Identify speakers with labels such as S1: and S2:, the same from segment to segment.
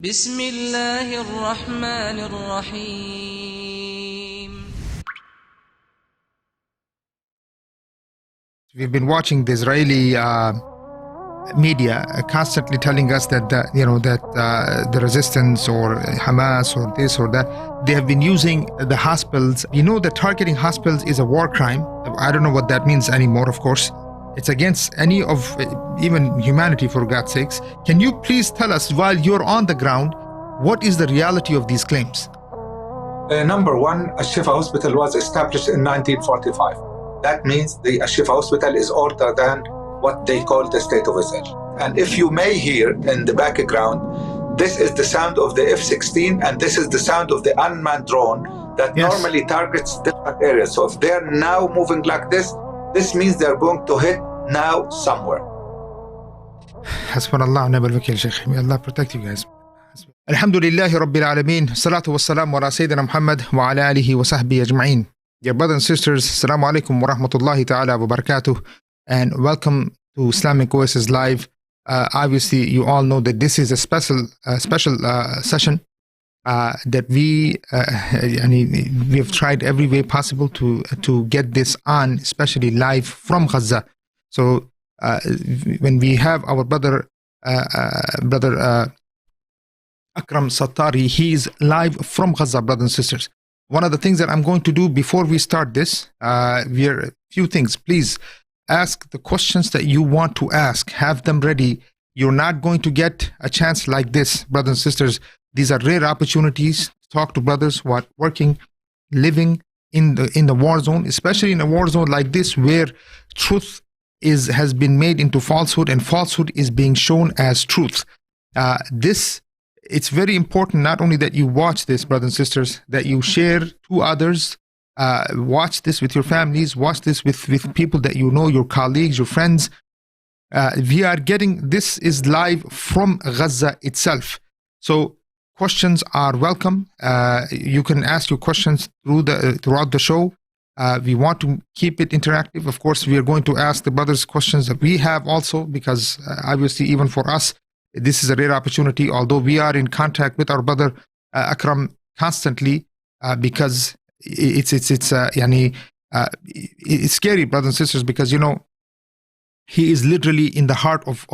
S1: بسم الله الرحمن الرحيم.
S2: We've been watching the Israeli media constantly telling us that the resistance or Hamas or this or that, they have been using the hospitals. You know that targeting hospitals is a war crime. I don't know what that means anymore, of course. It's against any of even humanity, for God's sakes. Can you please tell us, while you're on the ground, what is the reality of these claims?
S3: Number one, Al-Shifa Hospital was established in 1945. That means the Al-Shifa Hospital is older than what they call the State of Israel. And if you may hear in the background, this is the sound of the F-16 and this is the sound of the unmanned drone that normally targets different areas. So if they're now moving like this means they're going to hit now somewhere.
S2: Hasbunallah wa ni'mal wakeel, Sheikh. May Allah protect you guys. Alhamdulillahi Rabbil Alameen. Salatu wassalamu ala Sayyidina Muhammad wa ala alihi wa sahbihi ajma'een. Dear brothers and sisters, Assalamu alaikum wa rahmatullahi ta'ala wa barakatuh, and welcome to Islamic Oasis Live. Obviously, you all know that this is a special session that we have tried every way possible to get this on, especially live from Gaza. So when we have our brother Akram Satarri, he is live from Gaza, brothers and sisters. One of the things that I'm going to do before we start this, a few things. Please ask the questions that you want to ask. Have them ready. You're not going to get a chance like this, brothers and sisters. These are rare opportunities to talk to brothers who are working, living in the war zone, especially in a war zone like this, where truth has been made into falsehood and falsehood is being shown as truth. It's very important not only that you watch this, brothers and sisters, that you share to others. Watch this with your families. Watch this with people that you know, your colleagues, your friends. This is live from Gaza itself. So questions are welcome. You can ask your questions throughout the show. We want to keep it interactive. Of course, we are going to ask the brothers questions that we have also, because obviously even for us, this is a rare opportunity, although we are in contact with our brother Akram constantly, because it's scary, brothers and sisters, because he is literally in the heart of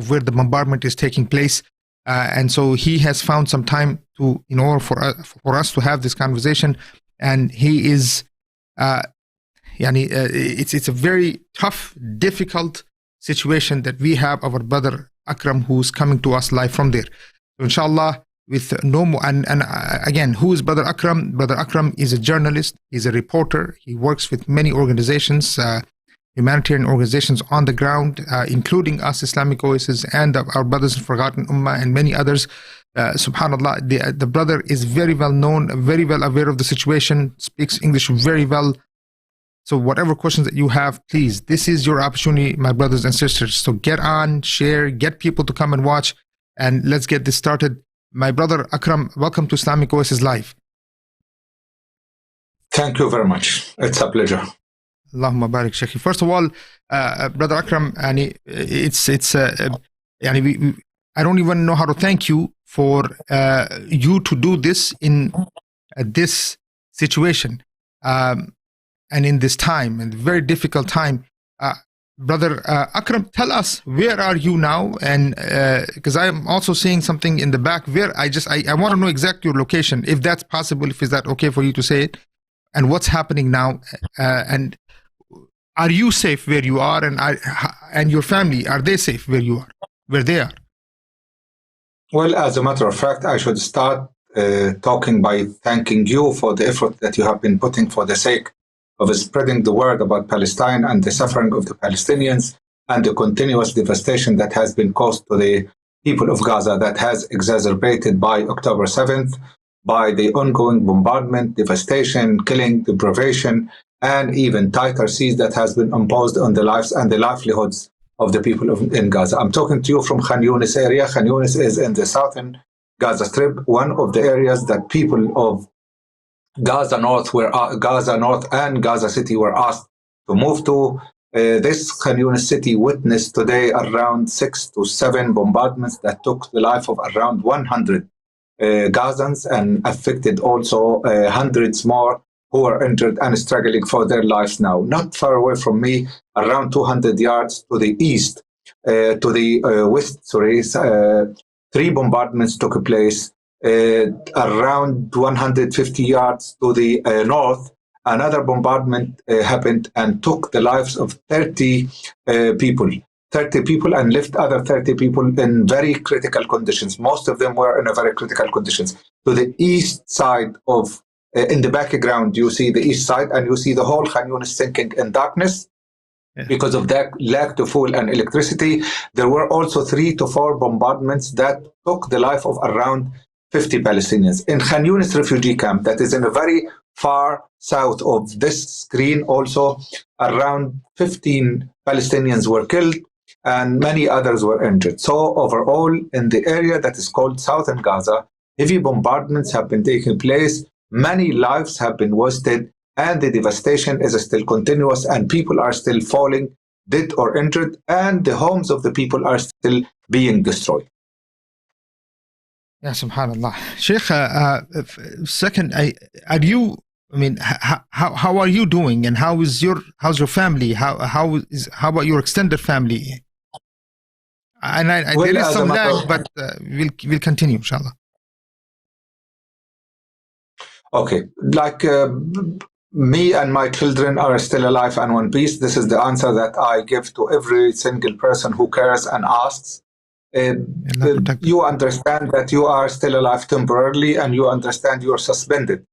S2: where the bombardment is taking place, and so he has found some time to, in order for us to have this conversation, and he is it's a very tough, difficult situation that we have our brother Akram, who's coming to us live from there. So inshallah, with no more, and again, who is Brother Akram? Brother Akram is a journalist, he's a reporter, he works with many organizations, humanitarian organizations on the ground, including us, Islamic Oasis, and our brothers in Forgotten Ummah, and many others. Subhanallah, the brother is very well known, very well aware of the situation, speaks English very well. So whatever questions that you have, please, this is your opportunity, my brothers and sisters. So get on, share, get people to come and watch, and let's get this started. My brother Akram, welcome to Islamic Oasis Live.
S3: Thank you very much. It's a pleasure.
S2: Allahumma barik, Sheikh. First of all, brother Akram, I don't even know how to thank you for you to do this in this situation. And in this time, in a very difficult time, brother Akram, tell us, where are you now? And because I am also seeing something in the back, where I want to know exactly your location, if that's possible, if is that okay for you to say it, and what's happening now, and are you safe where you are, and your family, are they safe where you are, where they are?
S3: Well, as a matter of fact, I should start talking by thanking you for the effort that you have been putting for the sake of spreading the word about Palestine and the suffering of the Palestinians and the continuous devastation that has been caused to the people of Gaza, that has exacerbated by October 7th, by the ongoing bombardment, devastation, killing, deprivation, and even tighter seas that has been imposed on the lives and the livelihoods of the people in Gaza. I'm talking to you from Khan Yunis area. Khan Yunis is in the southern Gaza Strip, one of the areas that people of Gaza North and Gaza City were asked to move to. This Khan Yunis city witnessed today around 6 to 7 bombardments that took the life of around 100 Gazans and affected also hundreds more who are injured and struggling for their lives now. Not far away from me, around 200 yards to the east, to the west, sorry, 3 bombardments took place. Around 150 yards to the north, another bombardment happened and took the lives of 30 people. 30 people and left other 30 people in very critical conditions. Most of them were in a very critical conditions. To the east side of, in the background, you see the east side and you see the whole Khan Yunis sinking in darkness. Yeah. Because of that lack of fuel and electricity. There were also 3 to 4 bombardments that took the life of around 50 Palestinians. In Khan Yunis refugee camp, that is in a very far south of this screen, also around 15 Palestinians were killed and many others were injured. So overall, in the area that is called Southern Gaza, heavy bombardments have been taking place, many lives have been wasted, and the devastation is still continuous, and people are still falling dead or injured, and the homes of the people are still being destroyed.
S2: Yeah, subhanallah. Sheikh, second, how are you doing, and how's your family? How about your extended family? And well, there is some lag, but we'll continue, inshallah.
S3: Okay, like me and my children are still alive and one piece. This is the answer that I give to every single person who cares and asks. You understand that you are still alive temporarily, and you understand you are suspended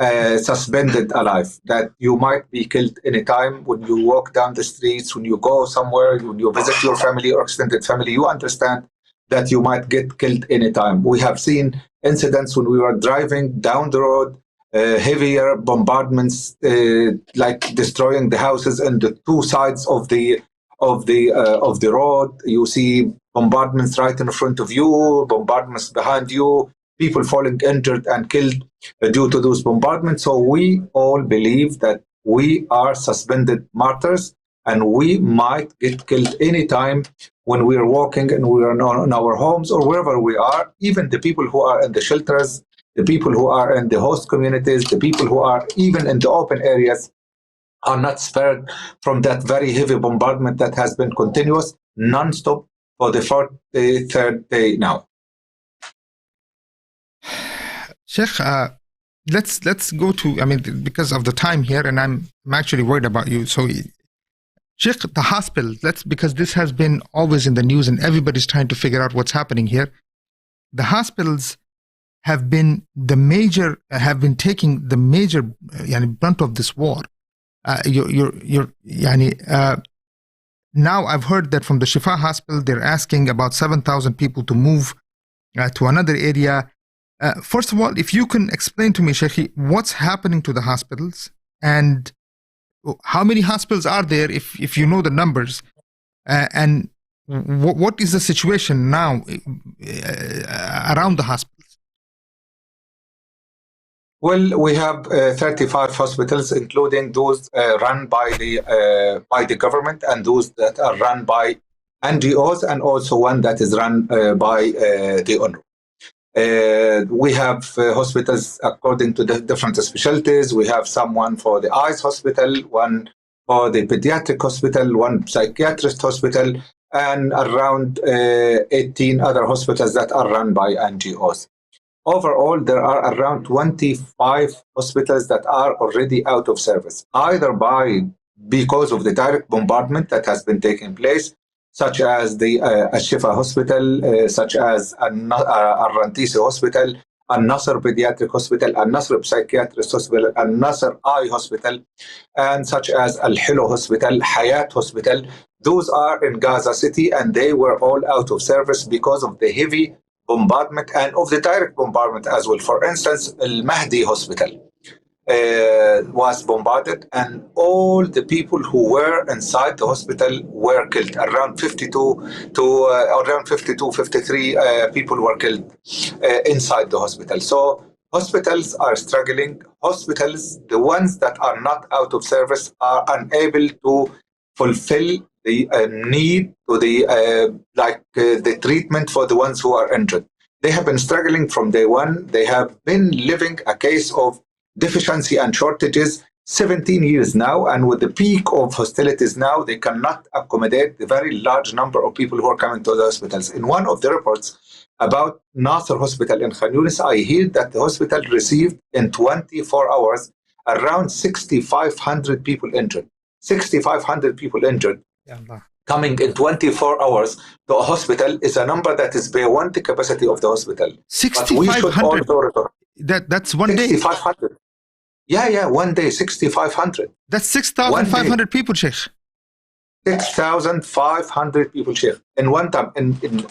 S3: alive, that you might be killed anytime when you walk down the streets, when you go somewhere, when you visit your family or extended family. You understand that you might get killed anytime. We have seen incidents when we were driving down the road, heavier bombardments, like destroying the houses on the 2 sides of the road. You see bombardments right in front of you, bombardments behind you, people falling injured and killed due to those bombardments. So we all believe that we are suspended martyrs, and we might get killed anytime when we are walking and we are in our homes or wherever we are. Even the people who are in the shelters, the people who are in the host communities, the people who are even in the open areas are not spared from that very heavy bombardment that has been continuous, non-stop, for the 43rd day now.
S2: Sheikh, let's go to, because of the time here, and I'm actually worried about you. So, Sheikh, the hospital, because this has been always in the news and everybody's trying to figure out what's happening here. The hospitals have been taking the major brunt of this war. Now I've heard that from the Shifa hospital, they're asking about 7,000 people to move to another area. First of all, if you can explain to me, Sheikh, what's happening to the hospitals, and how many hospitals are there, if you know the numbers, and what is the situation now around the hospitals?
S3: Well, we have 35 hospitals, including those run by the government and those that are run by NGOs, and also one that is run by the UNRWA. We have hospitals according to the different specialties. We have someone for the eyes hospital, one for the pediatric hospital, one psychiatrist hospital, and around 18 other hospitals that are run by NGOs. Overall, there are around 25 hospitals that are already out of service, either because of the direct bombardment that has been taking place, such as the Al-Shifa Hospital, such as Al-Rantisi Hospital, Al-Nasr Pediatric Hospital, Al-Nasr Psychiatrist Hospital, Al-Nasr Eye Hospital, and such as Al-Hilo Hospital, Hayat Hospital. Those are in Gaza City, and they were all out of service because of the heavy bombardment and of the direct bombardment as well. For instance, Al-Mahdi Hospital was bombarded, and all the people who were inside the hospital were killed. Around 53 people were killed inside the hospital. So hospitals are struggling. Hospitals, the ones that are not out of service, are unable to fulfill the need to the treatment for the ones who are injured. They have been struggling from day one. They have been living a case of deficiency and shortages 17 years now, and with the peak of hostilities now, they cannot accommodate the very large number of people who are coming to the hospitals. In one of the reports about Nasser Hospital in Khan Yunis, I hear that the hospital received in 24 hours around 6,500 people injured. 6,500 people injured.
S2: Ya Allah.
S3: Coming in 24 hours to a hospital is a number that is beyond the capacity of the hospital. But we should
S2: 6,500.
S3: also
S2: That's one day.
S3: 6,500. Yeah, one day, 6,500.
S2: That's 6,500 people, Sheikh.
S3: 6,500 people, Sheikh. In one time,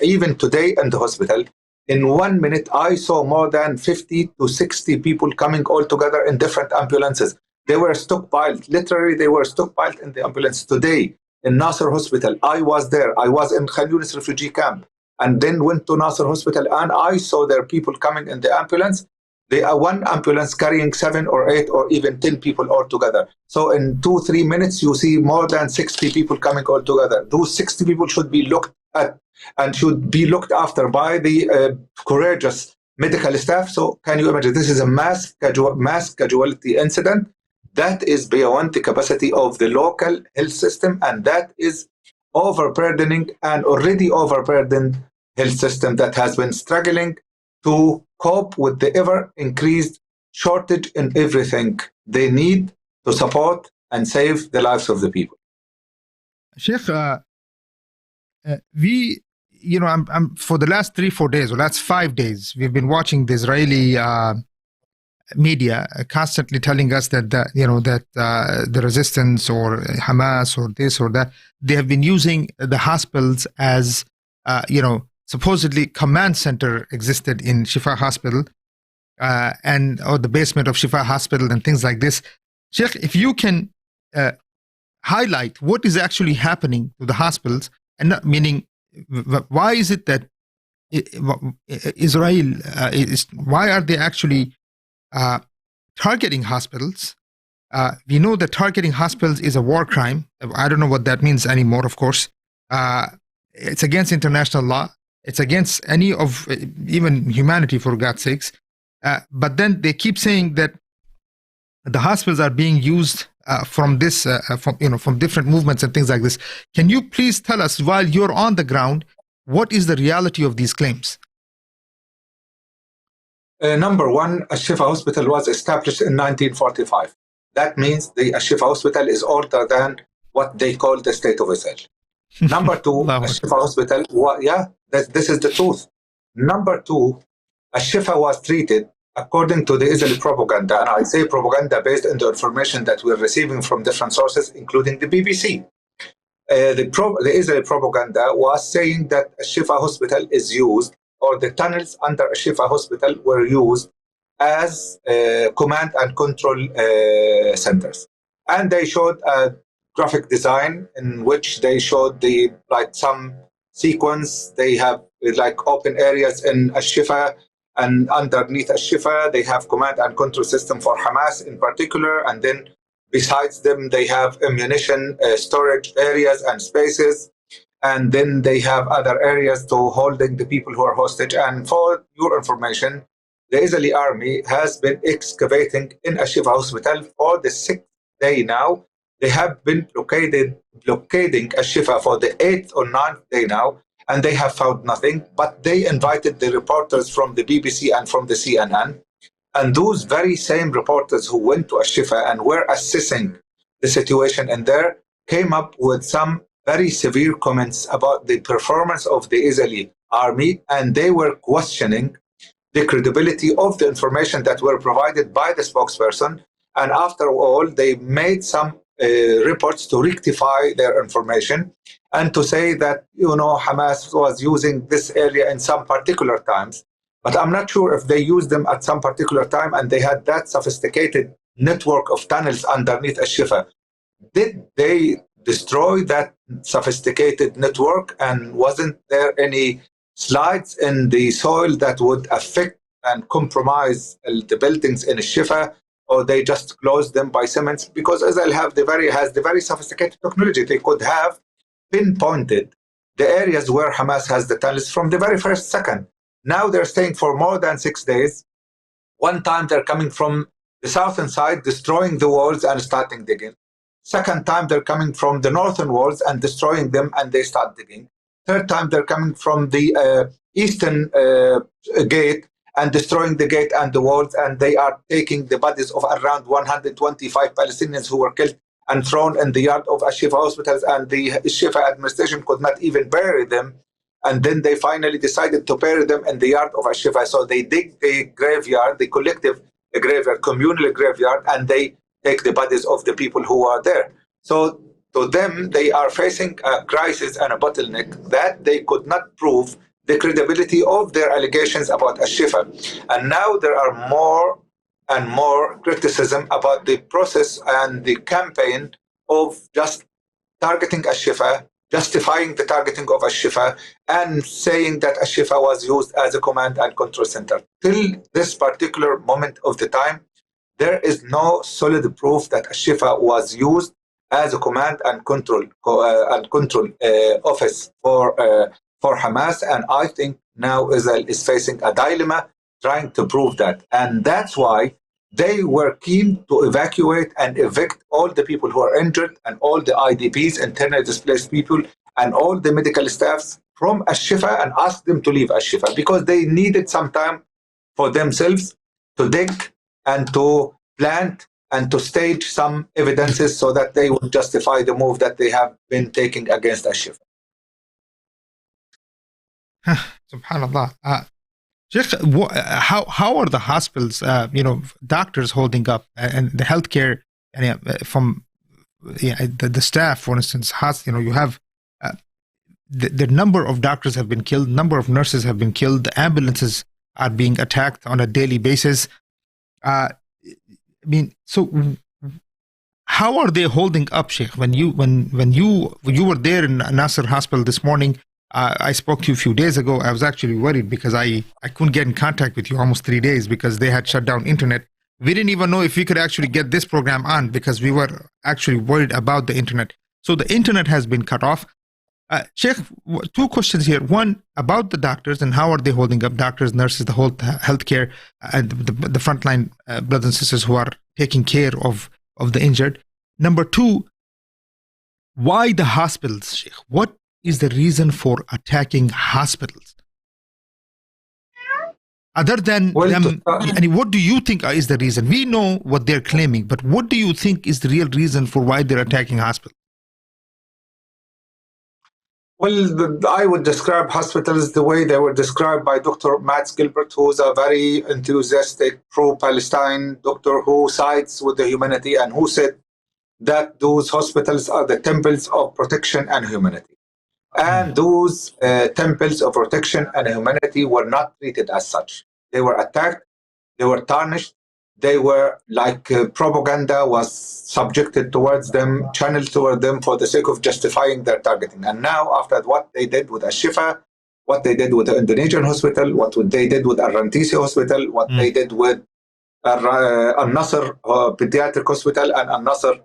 S3: even today in the hospital, in 1 minute, I saw more than 50 to 60 people coming all together in different ambulances. They were stockpiled. Literally, they were stockpiled in the ambulance. Today, in Nasser Hospital, I was there. I was in Khan Yunis refugee camp and then went to Nasser Hospital, and I saw there people coming in the ambulance. They are one ambulance carrying 7 or 8 or even 10 people all together. So in 2-3 minutes, you see more than 60 people coming all together. Those 60 people should be looked at and should be looked after by the courageous medical staff. So can you imagine? This is a mass casualty incident that is beyond the capacity of the local health system, and that is overburdening an already overburdened health system that has been struggling to cope with the ever-increased shortage in everything they need to support and save the lives of the people.
S2: Sheikh, I'm for the last 3-4 days, or that's 5 days, we've been watching the Israeli media constantly telling us that the resistance or Hamas or this or that, they have been using the hospitals as supposedly command center existed in Shifa Hospital or the basement of Shifa Hospital and things like this. Sheikh, if you can highlight what is actually happening to the hospitals, and not, meaning why is it that Israel why are they actually targeting hospitals? We know that targeting hospitals is a war crime. I don't know what that means anymore, of course. It's against international law. It's against any of even humanity, for God's sakes. But then they keep saying that the hospitals are being used from different movements and things like this. Can you please tell us, while you're on the ground, what is the reality of these claims?
S3: Number one, Al-Shifa Hospital was established in 1945. That means the Al-Shifa Hospital is older than what they call the State of Israel. Number two, Al-Shifa Hospital, this is the truth. Number two, Al-Shifa was treated according to the Israeli propaganda, and I say propaganda based on the information that we're receiving from different sources, including the BBC. The Israeli propaganda was saying that Al-Shifa Hospital is used, or the tunnels under Al-Shifa Hospital were used as command and control centers. And they showed a graphic design in which they showed some sequence. They have open areas in Al-Shifa, and underneath Al-Shifa they have command and control system for Hamas in particular, and then besides them they have ammunition storage areas and spaces, and then they have other areas to holding the people who are hostage. And for your information, the Israeli army has been excavating in Al-Shifa Hospital for the 6th day now. They have been blockading Al-Shifa for the 8th or 9th day now, and they have found nothing. But they invited the reporters from the BBC and from the CNN, and those very same reporters who went to Al-Shifa and were assessing the situation in there came up with some very severe comments about the performance of the Israeli army, and they were questioning the credibility of the information that were provided by the spokesperson. And after all, they made some reports to rectify their information and to say that Hamas was using this area in some particular times. But I'm not sure if they used them at some particular time and they had that sophisticated network of tunnels underneath Al-Shifa. Did they destroy that sophisticated network, and wasn't there any slides in the soil that would affect and compromise the buildings in Al-Shifa, or they just closed them by cement? Because Israel has the very sophisticated technology. They could have pinpointed the areas where Hamas has the tunnels from the very first second. Now they're staying for more than 6 days. One time they're coming from the southern side, destroying the walls and starting digging. Second time they're coming from the northern walls and destroying them, and they start digging. Third time they're coming from the eastern gate and destroying the gate and the walls, and they are taking the bodies of around 125 Palestinians who were killed and thrown in the yard of Al-Shifa hospitals, and the Shifa administration could not even bury them. And then they finally decided to bury them in the yard of Al-Shifa. So they dig the graveyard, the collective graveyard, communal graveyard, and they take the bodies of the people who are there. So to them, they are facing a crisis and a bottleneck that they could not prove the credibility of their allegations about Al-Shifa. And now there are more and more criticism about the process and the campaign of just targeting Al-Shifa, justifying the targeting of Al-Shifa, and saying that Al-Shifa was used as a command and control center. Till this particular moment of the time, there is no solid proof that Al-Shifa was used as a command and control office for Hamas. And I think now Israel is facing a dilemma trying to prove that. And that's why they were keen to evacuate and evict all the people who are injured and all the IDPs, internally displaced people, and all the medical staffs from Al-Shifa, and ask them to leave Al-Shifa because they needed some time for themselves to dig and to plant and to stage some evidences so that they would justify the move that they have been taking against Al-Shifa.
S2: Subhanallah. Sheikh, how are the hospitals, doctors holding up, and the healthcare, from the staff, for instance, you have the number of doctors have been killed, number of nurses have been killed, the ambulances are being attacked on a daily basis. So how are they holding up, Sheikh? When you were there in Nasser Hospital this morning, I spoke to you a few days ago. I was actually worried because I couldn't get in contact with you almost 3 days because they had shut down internet. We didn't even know if we could actually get this program on because we were actually worried about the internet. So the internet has been cut off. Sheikh, two questions here. One, about the doctors and how are they holding up, doctors, nurses, the whole healthcare, and the frontline brothers and sisters who are taking care of the injured. Number two, why the hospitals, Sheikh? What is the reason for attacking hospitals? Other than them, what do you think is the reason? We know what they're claiming, but what do you think is the real reason for why they're attacking hospitals?
S3: Well, I would describe hospitals the way they were described by Dr. Matt Gilbert, who's a very enthusiastic pro-Palestine doctor who sides with the humanity and who said that those hospitals are the temples of protection and humanity. And those temples of protection and humanity were not treated as such. They were attacked, they were tarnished, they were like propaganda was subjected towards them, channeled toward them for the sake of justifying their targeting. And now, after what they did with Al-Shifa, what they did with the Indonesian hospital, what they did with Al-Rantisi hospital, what they did with Al-Nasser pediatric hospital and Al-Nasser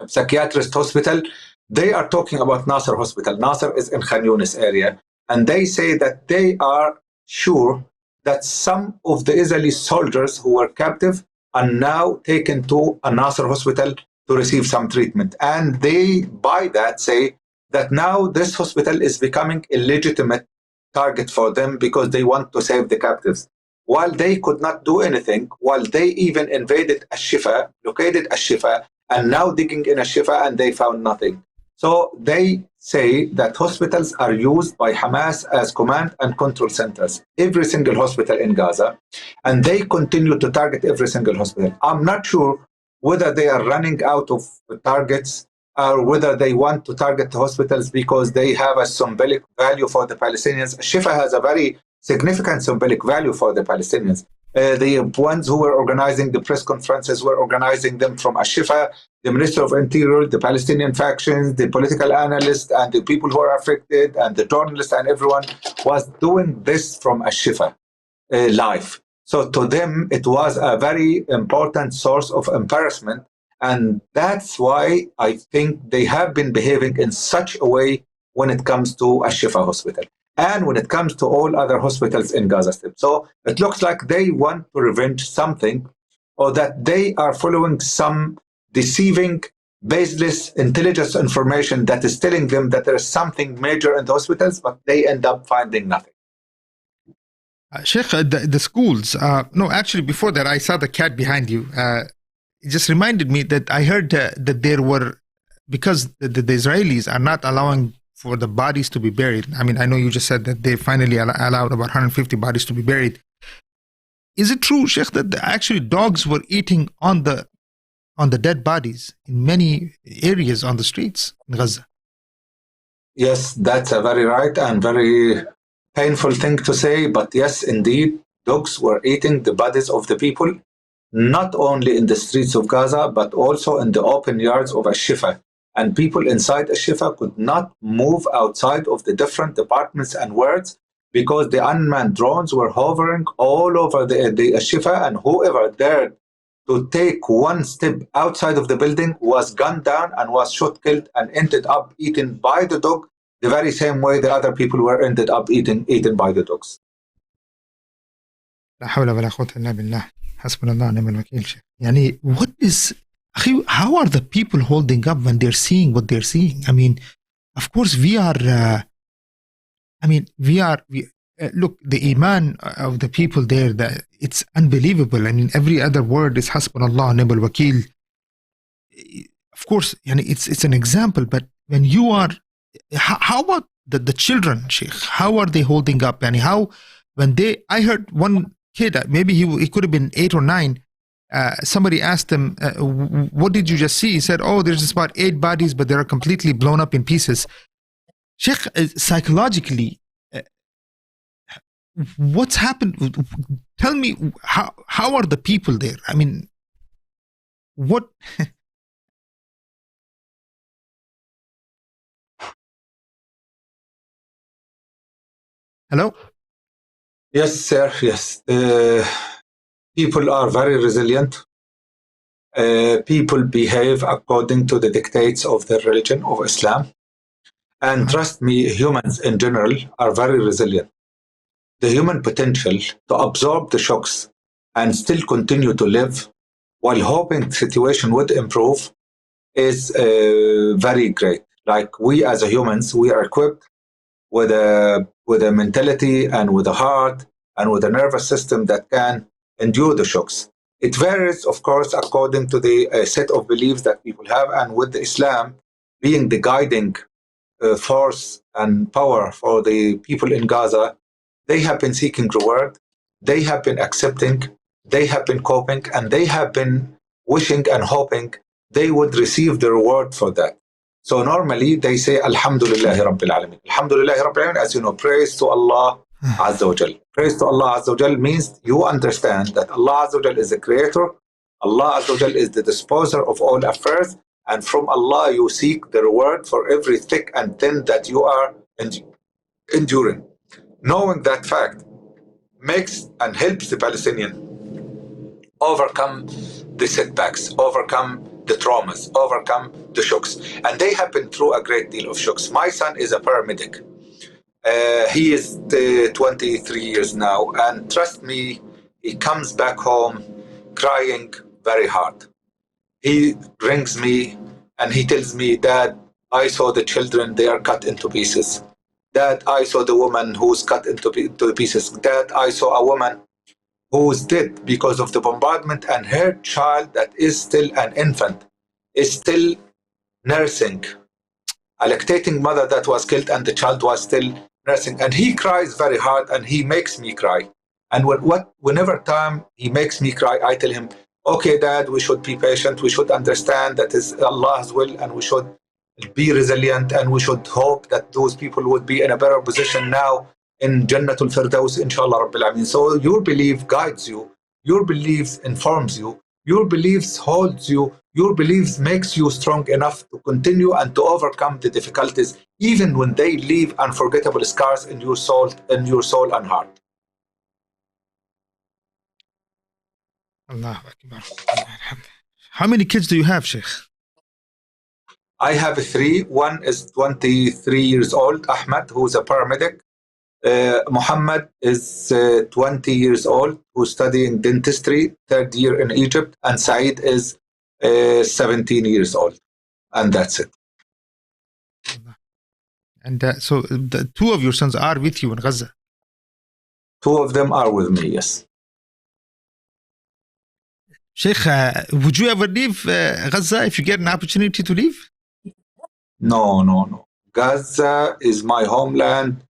S3: psychiatrist hospital, they are talking about Nasser hospital. Nasser is in Khan Yunis area. And they say that they are sure that some of the Israeli soldiers who were captive are now taken to a Nasser hospital to receive some treatment. And they, by that, say that now this hospital is becoming a legitimate target for them because they want to save the captives. While they could not do anything, while they even invaded Al-Shifa, located Al-Shifa, and now digging in Al-Shifa, and they found nothing. So they say that hospitals are used by Hamas as command and control centers, every single hospital in Gaza, and they continue to target every single hospital. I'm not sure whether they are running out of targets or whether they want to target the hospitals because they have a symbolic value for the Palestinians. Shifa has a very significant symbolic value for the Palestinians. The ones who were organizing the press conferences were organizing them from Al-Shifa, the Minister of Interior, the Palestinian factions, the political analysts, and the people who are affected, and the journalists, and everyone was doing this from Al-Shifa live. So to them, it was a very important source of embarrassment. And that's why I think they have been behaving in such a way when it comes to Al-Shifa hospital. and when it comes to all other hospitals in Gaza Strip. So it looks like they want to revenge something, or that they are following some deceiving, baseless intelligence information that is telling them that there is something major in the hospitals, but they end up finding nothing.
S2: Sheikh, the schools. No, actually, before that, I saw the cat behind you. It just reminded me that I heard that there were, because the Israelis are not allowing for the bodies to be buried. I mean, I know you just said that they finally allowed about 150 bodies to be buried. Is it true, Sheikh, that actually dogs were eating on the dead bodies in many areas on the streets in Gaza?
S3: Yes, that's a very right and very painful thing to say, but yes, indeed, dogs were eating the bodies of the people, not only in the streets of Gaza, but also in the open yards of Al-Shifa. And people inside Al-Shifa could not move outside of the different departments and wards because the unmanned drones were hovering all over the Al-Shifa, and whoever dared to take one step outside of the building was gunned down and was shot, killed, and ended up eaten by the dog, the very same way the other people were ended up eaten by the dogs.
S2: لا حول ولا قوة إلا بالله. حسبنا الله ونعم الوكيل. يعني what is, how are the people holding up when they're seeing what they're seeing? I mean, of course we are look, the iman of the people there, it's unbelievable. I mean, every other word is حسبنا الله ونعم الوكيل. Of course, it's an example, but when you are, how about the children, Sheikh? How are they holding up? And how, when I heard one kid, maybe he could have been 8 or 9, somebody asked him, what did you just see? He said, oh, there's just about 8 bodies, but they are completely blown up in pieces. Sheikh, psychologically, what's happened? Tell me, how are the people there? I mean, what? Hello?
S3: Yes, sir. Yes. People are very resilient. People behave according to the dictates of the religion of Islam. And trust me, humans in general are very resilient. The human potential to absorb the shocks and still continue to live while hoping the situation would improve is very great. Like, we as humans, we are equipped with a mentality and with a heart and with a nervous system that can endure the shocks. It varies, of course, according to the set of beliefs that people have, and with Islam being the guiding force and power for the people in Gaza, they have been seeking reward, they have been accepting, they have been coping, and they have been wishing and hoping they would receive the reward for that. So normally they say, Alhamdulillahi Rabbil Alameen. Alhamdulillahi Rabbil Alameen, as you know, praise to Allah Azza wa Jal. Praise to Allah Azza wa Jal means you understand that Allah Azza wa Jal is the creator, Allah Azza wa Jal is the disposer of all affairs, and from Allah you seek the reward for every thick and thin that you are enduring. Knowing that fact makes and helps the Palestinian overcome the setbacks, overcome the traumas, overcome the shocks. And they have been through a great deal of shocks. My son is a paramedic. He is 23 years now, and trust me, he comes back home crying very hard. He rings me and he tells me, Dad, I saw the children, they are cut into pieces. Dad, I saw the woman who's cut into pieces. Dad, I saw a woman who's dead because of the bombardment, and her child that is still an infant is still nursing. A lactating mother that was killed, and the child was still nursing. And he cries very hard, and he makes me cry. And whenever time he makes me cry, I tell him, okay, Dad, we should be patient. We should understand that is Allah's will, and we should be resilient, and we should hope that those people would be in a better position now in Jannatul Firdaus, inshallah Rabbil Alameen. So your belief guides you, your belief informs you, your beliefs holds you, your beliefs makes you strong enough to continue and to overcome the difficulties, even when they leave unforgettable scars in your soul and heart.
S2: Allahu Akbar. How many kids do you have, Sheikh?
S3: I have 3. One is 23 years old, Ahmed, who's a paramedic. Muhammad is 20 years old, who's studying dentistry, third year in Egypt, and Saeed is 17 years old. And that's it.
S2: And so the two of your sons are with you in Gaza?
S3: Two of them are with me, yes.
S2: Sheikh, would you ever leave Gaza if you get an opportunity to leave?
S3: No. Gaza is my homeland.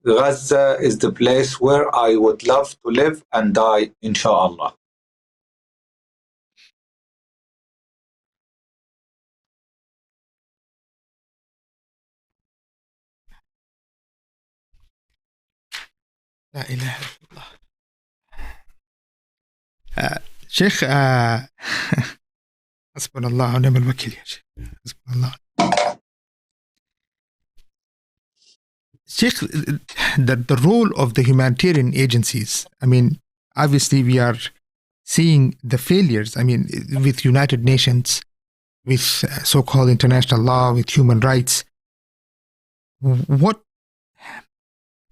S3: Gaza is the place where I would love to live and die, inshallah.
S2: La ilaha illallah. Sheikh, Hasbunallah wa ni'mal wakil, ya Sheikh. Hasbunallah. Sheikh, the role of the humanitarian agencies, I mean, obviously we are seeing the failures, I mean, with United Nations, with so-called international law, with human rights. What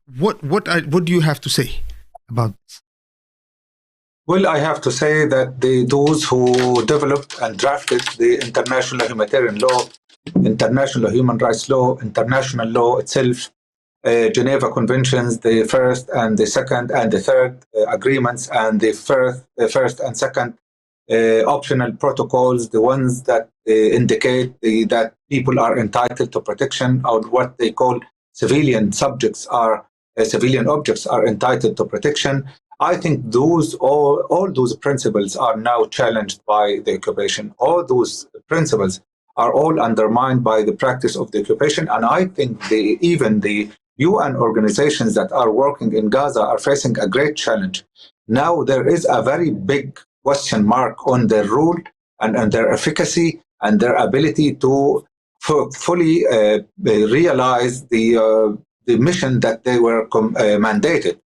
S2: do you have to say about this?
S3: Well, I have to say that those who developed and drafted the international humanitarian law, international human rights law, international law itself, Geneva Conventions, the first and the second and the third agreements, and the first and second optional protocols, the ones that indicate that people are entitled to protection, or what they call civilian objects are entitled to protection. I think all those principles are now challenged by the occupation. All those principles are all undermined by the practice of the occupation, and I think even the UN organizations that are working in Gaza are facing a great challenge. Now there is a very big question mark on their rule and their efficacy and their ability to fully realize the mission that they were mandated.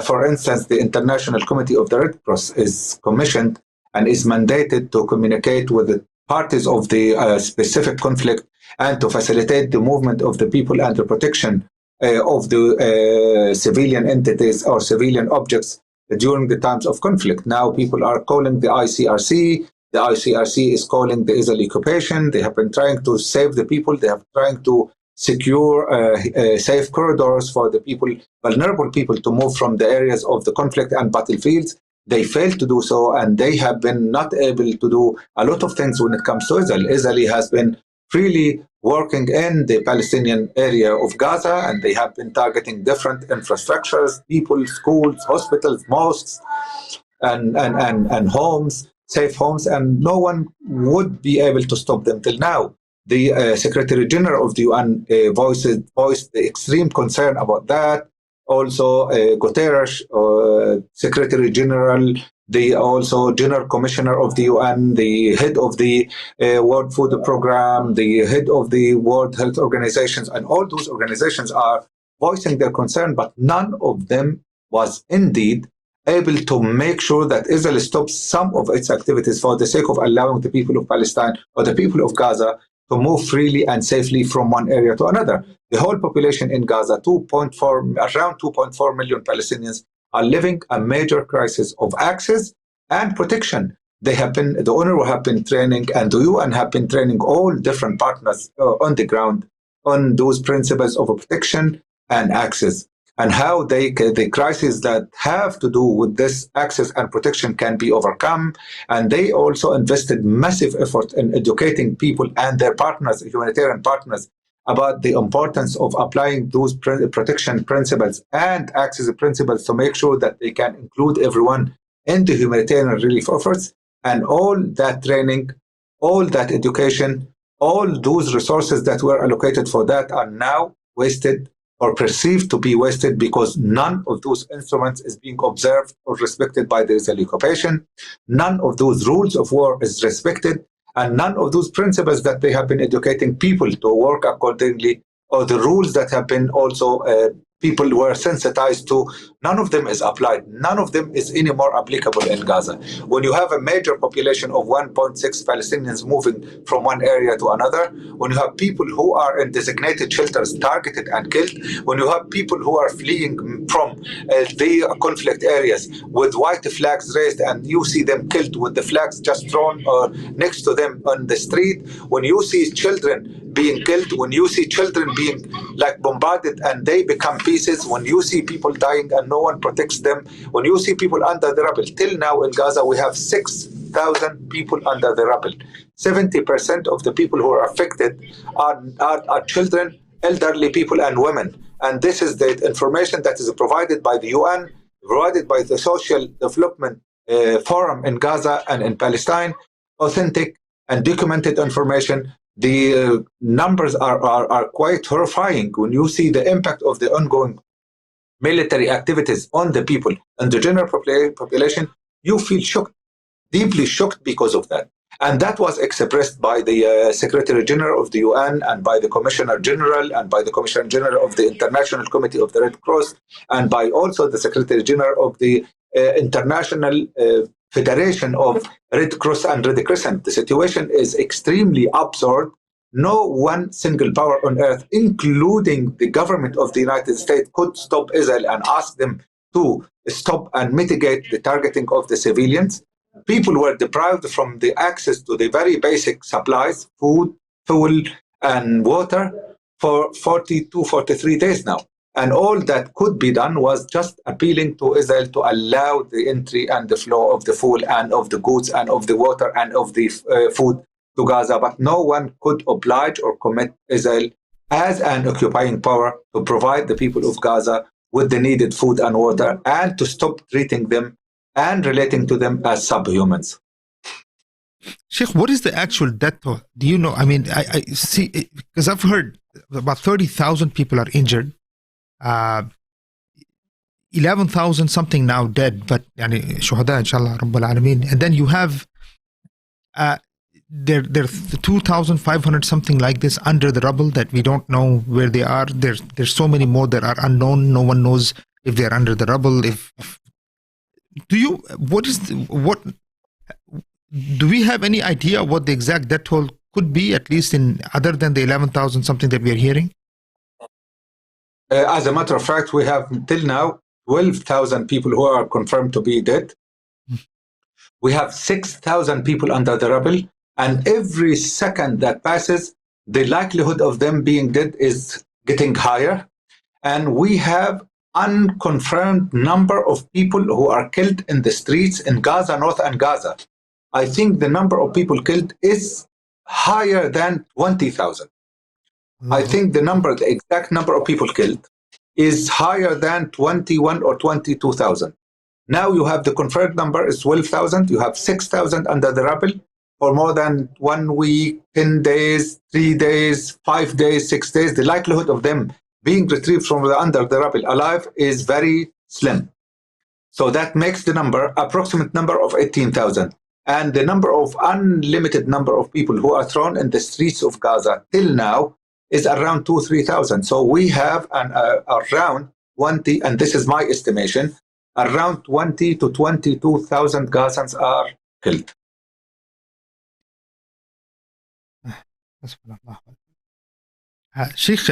S3: For instance, the International Committee of the Red Cross is commissioned and is mandated to communicate with the parties of the specific conflict and to facilitate the movement of the people and the protection of the civilian entities or civilian objects during the times of conflict. Now people are calling the ICRC. The ICRC is calling the Israeli occupation. They have been trying to save the people. They have trying to secure safe corridors for the people, vulnerable people, to move from the areas of the conflict and battlefields. They failed to do so, and they have been not able to do a lot of things when it comes to Israel. Israel has been freely working in the Palestinian area of Gaza, and they have been targeting different infrastructures, people, schools, hospitals, mosques, and homes, safe homes, and no one would be able to stop them till now. The Secretary General of the UN voiced the extreme concern about that. Also, Guterres, Secretary General, also General Commissioner of the UN, the head of the World Food Program, the head of the World Health Organizations, and all those organizations are voicing their concern, but none of them was indeed able to make sure that Israel stops some of its activities for the sake of allowing the people of Palestine or the people of Gaza to move freely and safely from one area to another. The whole population in Gaza, around 2.4 million Palestinians, are living a major crisis of access and protection. The UNRWA have been training, and the UN have been training all different partners on the ground on those principles of protection and access, and how the crises that have to do with this access and protection can be overcome. And they also invested massive effort in educating people and their partners, humanitarian partners, about the importance of applying those protection principles and access principles to make sure that they can include everyone in the humanitarian relief efforts. And all that training, all that education, all those resources that were allocated for that are now wasted or perceived to be wasted, because none of those instruments is being observed or respected by the Israeli occupation. None of those rules of war is respected, and none of those principles that they have been educating people to work accordingly, or the rules that have been also people were sensitized to, none of them is applied. None of them is any more applicable in Gaza. When you have a major population of 1.6 Palestinians moving from one area to another, when you have people who are in designated shelters targeted and killed, when you have people who are fleeing from the conflict areas with white flags raised and you see them killed with the flags just thrown next to them on the street, when you see children being killed, when you see children being like bombarded and they become pieces, when you see people dying and no one protects them, when you see people under the rubble. Till now in Gaza we have 6,000 people under the rubble. 70% of the people who are affected are children, elderly people and women. And this is the information that is provided by the UN, provided by the Social Development Forum in Gaza and in Palestine, authentic and documented information. The numbers are quite horrifying when you see the impact of the ongoing military activities on the people and the general population. You feel shocked, deeply shocked because of that. And that was expressed by the Secretary General of the UN and by the Commissioner General and by the Commissioner General of the International Committee of the Red Cross and by also the Secretary General of the International Federation of Red Cross and Red Crescent. The situation is extremely absurd. No one single power on earth, including the government of the United States, could stop Israel and ask them to stop and mitigate the targeting of the civilians. People were deprived from the access to the very basic supplies, food, fuel, and water for 42, 43 days now. And all that could be done was just appealing to Israel to allow the entry and the flow of the fuel and of the goods and of the water and of the food to Gaza. But no one could oblige or commit Israel as an occupying power to provide the people of Gaza with the needed food and water and to stop treating them and relating to them as subhumans.
S2: Sheikh, what is the actual death toll? Do you know? I mean, I see, because I've heard about 30,000 people are injured, 11,000 something now dead, but yani, shuhada, inshallah, Rabbul Alameen. And then you have there 2,500 something like this under the rubble that we don't know where they are. There's so many more that are unknown. No one knows if they're under the rubble. Do we have any idea what the exact death toll could be, at least in other than the 11,000 something that we are hearing?
S3: As a matter of fact, we have till now 12,000 people who are confirmed to be dead. We have 6,000 people under the rubble, and every second that passes, the likelihood of them being dead is getting higher. And we have unconfirmed number of people who are killed in the streets in Gaza North and Gaza. I think the number of people killed is higher than 20,000. I think the exact number of people killed is higher than 21 or 22,000. Now you have the confirmed number is 12,000. You have 6,000 under the rubble for more than 1 week, 10 days, 3 days, 5 days, 6 days. The likelihood of them being retrieved from under the rubble alive is very slim. So that makes the approximate number of 18,000. And the unlimited number of people who are thrown in the streets of Gaza till now is around 2,000-3,000. So we have around 20, and this is my estimation, around 20 to 22,000 Gazans are killed.
S2: Sheikh,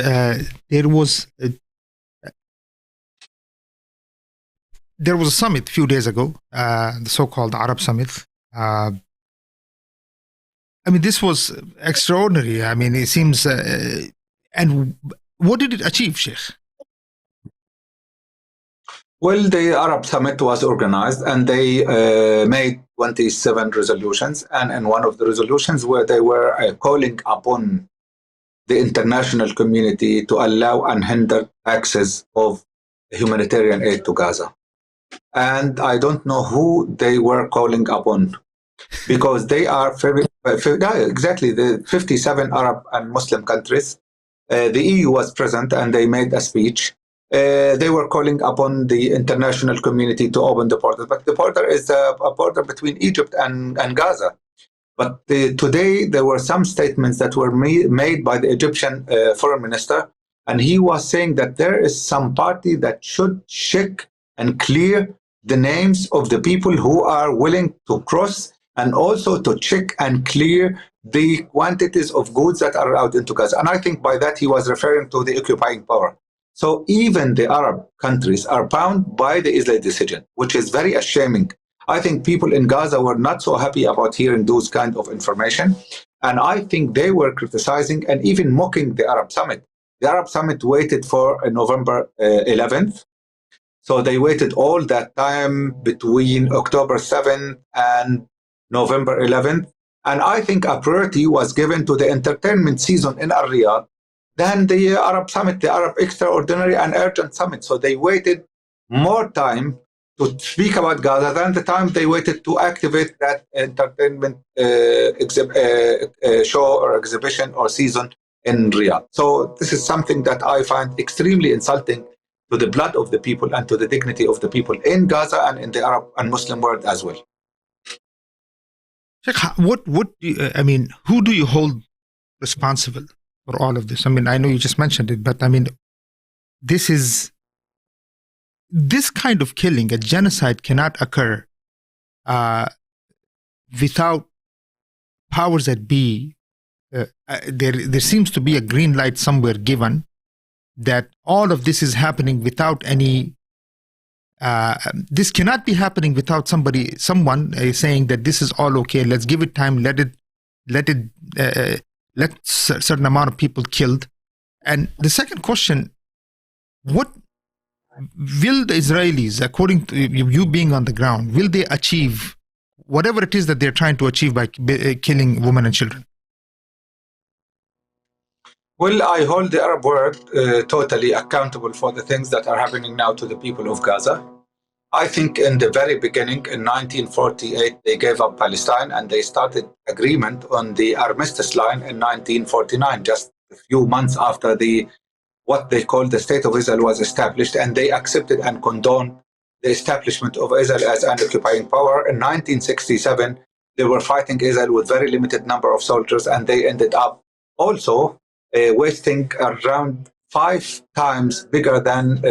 S2: there was a summit a few days ago, the so-called Arab Summit. I mean, this was extraordinary. I mean, it seems. And what did it achieve, Sheikh?
S3: Well, the Arab Summit was organized and they made 27 resolutions. And in one of the resolutions where they were calling upon the international community to allow unhindered access of humanitarian aid to Gaza. And I don't know who they were calling upon, because they are exactly the 57 Arab and Muslim countries. The EU was present and they made a speech. They were calling upon the international community to open the border, but the border is a border between Egypt and Gaza. But today there were some statements that were made by the Egyptian foreign minister and he was saying that there is some party that should check and clear the names of the people who are willing to cross, and also to check and clear the quantities of goods that are out into Gaza. And I think by that he was referring to the occupying power. So even the Arab countries are bound by the Israeli decision, which is very shaming. I think people in Gaza were not so happy about hearing those kind of information. And I think they were criticizing and even mocking the Arab Summit. The Arab Summit waited for November 11th. So they waited all that time between October 7th and November 11th. And I think a priority was given to the entertainment season in Riyadh than the Arab Summit, the Arab Extraordinary and Urgent Summit. So they waited more time to speak about Gaza than the time they waited to activate that entertainment show or exhibition or season in Riyadh. So this is something that I find extremely insulting to the blood of the people and to the dignity of the people in Gaza and in the Arab and Muslim world as well.
S2: Sheikh, who do you hold responsible for all of this? I mean, I know you just mentioned it, but I mean, this kind of killing, a genocide, cannot occur without powers that be. There seems to be a green light somewhere given that all of this is happening without any. This cannot be happening without someone saying that this is all okay. Let's give it time. Let certain amount of people killed. And the second question: what will the Israelis, according to you being on the ground, will they achieve whatever it is that they're trying to achieve by killing women and children?
S3: Well, I hold the Arab world totally accountable for the things that are happening now to the people of Gaza. I think in the very beginning, in 1948, they gave up Palestine and they started agreement on the armistice line in 1949, just a few months after what they call the State of Israel was established, and they accepted and condoned the establishment of Israel as an occupying power. In 1967, they were fighting Israel with very limited number of soldiers, and they ended up also wasting around 5 times bigger than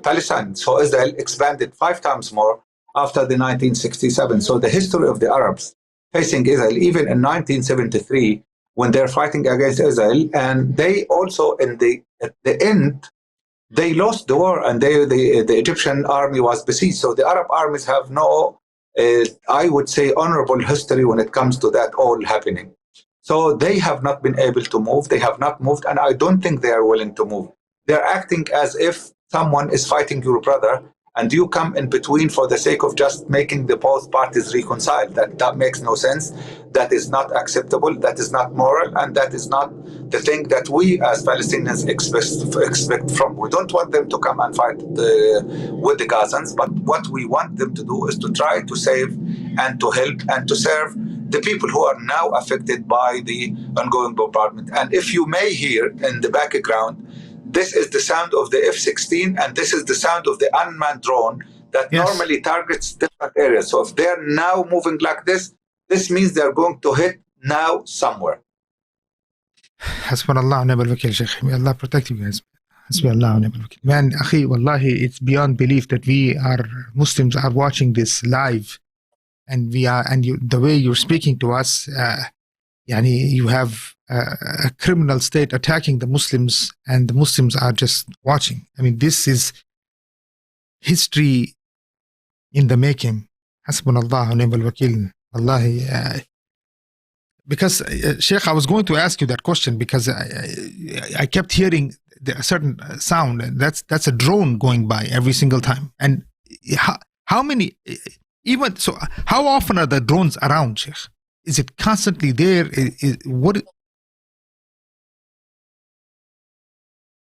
S3: Palestine. So Israel expanded 5 times more after the 1967. So the history of the Arabs facing Israel, even in 1973, when they're fighting against Israel, and they also at the end, they lost the war, and the Egyptian army was besieged. So the Arab armies have no, I would say, honorable history when it comes to that all happening. So they have not been able to move. They have not moved, and I don't think they are willing to move. They're acting as if someone is fighting your brother, and you come in between for the sake of just making the both parties reconcile. That makes no sense. That is not acceptable. That is not moral, and that is not the thing that we as Palestinians expect from. We don't want them to come and fight with the Gazans, but what we want them to do is to try to save and to help and to serve the people who are now affected by the ongoing bombardment. And if you may hear in the background, this is the sound of the F-16, and this is the sound of the unmanned drone that normally targets different areas. So if they're now moving like this, this means they're going to hit now somewhere.
S2: Hasbunallah wa ni'mal wakeel, Sheikh. May Allah protect you guys. Hasbunallah wa ni'mal wakeel. Man, akhi, wallahi, it's beyond belief that Muslims are watching this live, and the way you're speaking to us, you have a criminal state attacking the Muslims, and the Muslims are just watching. I mean, this is history in the making. Hasbunallah wa ni'mal wakeel. Wallahi. Because, Sheikh, I was going to ask you that question because I kept hearing a certain sound. That's a drone going by every single time. And how many, even so, how often are the drones around, Sheikh? Is it constantly there? What?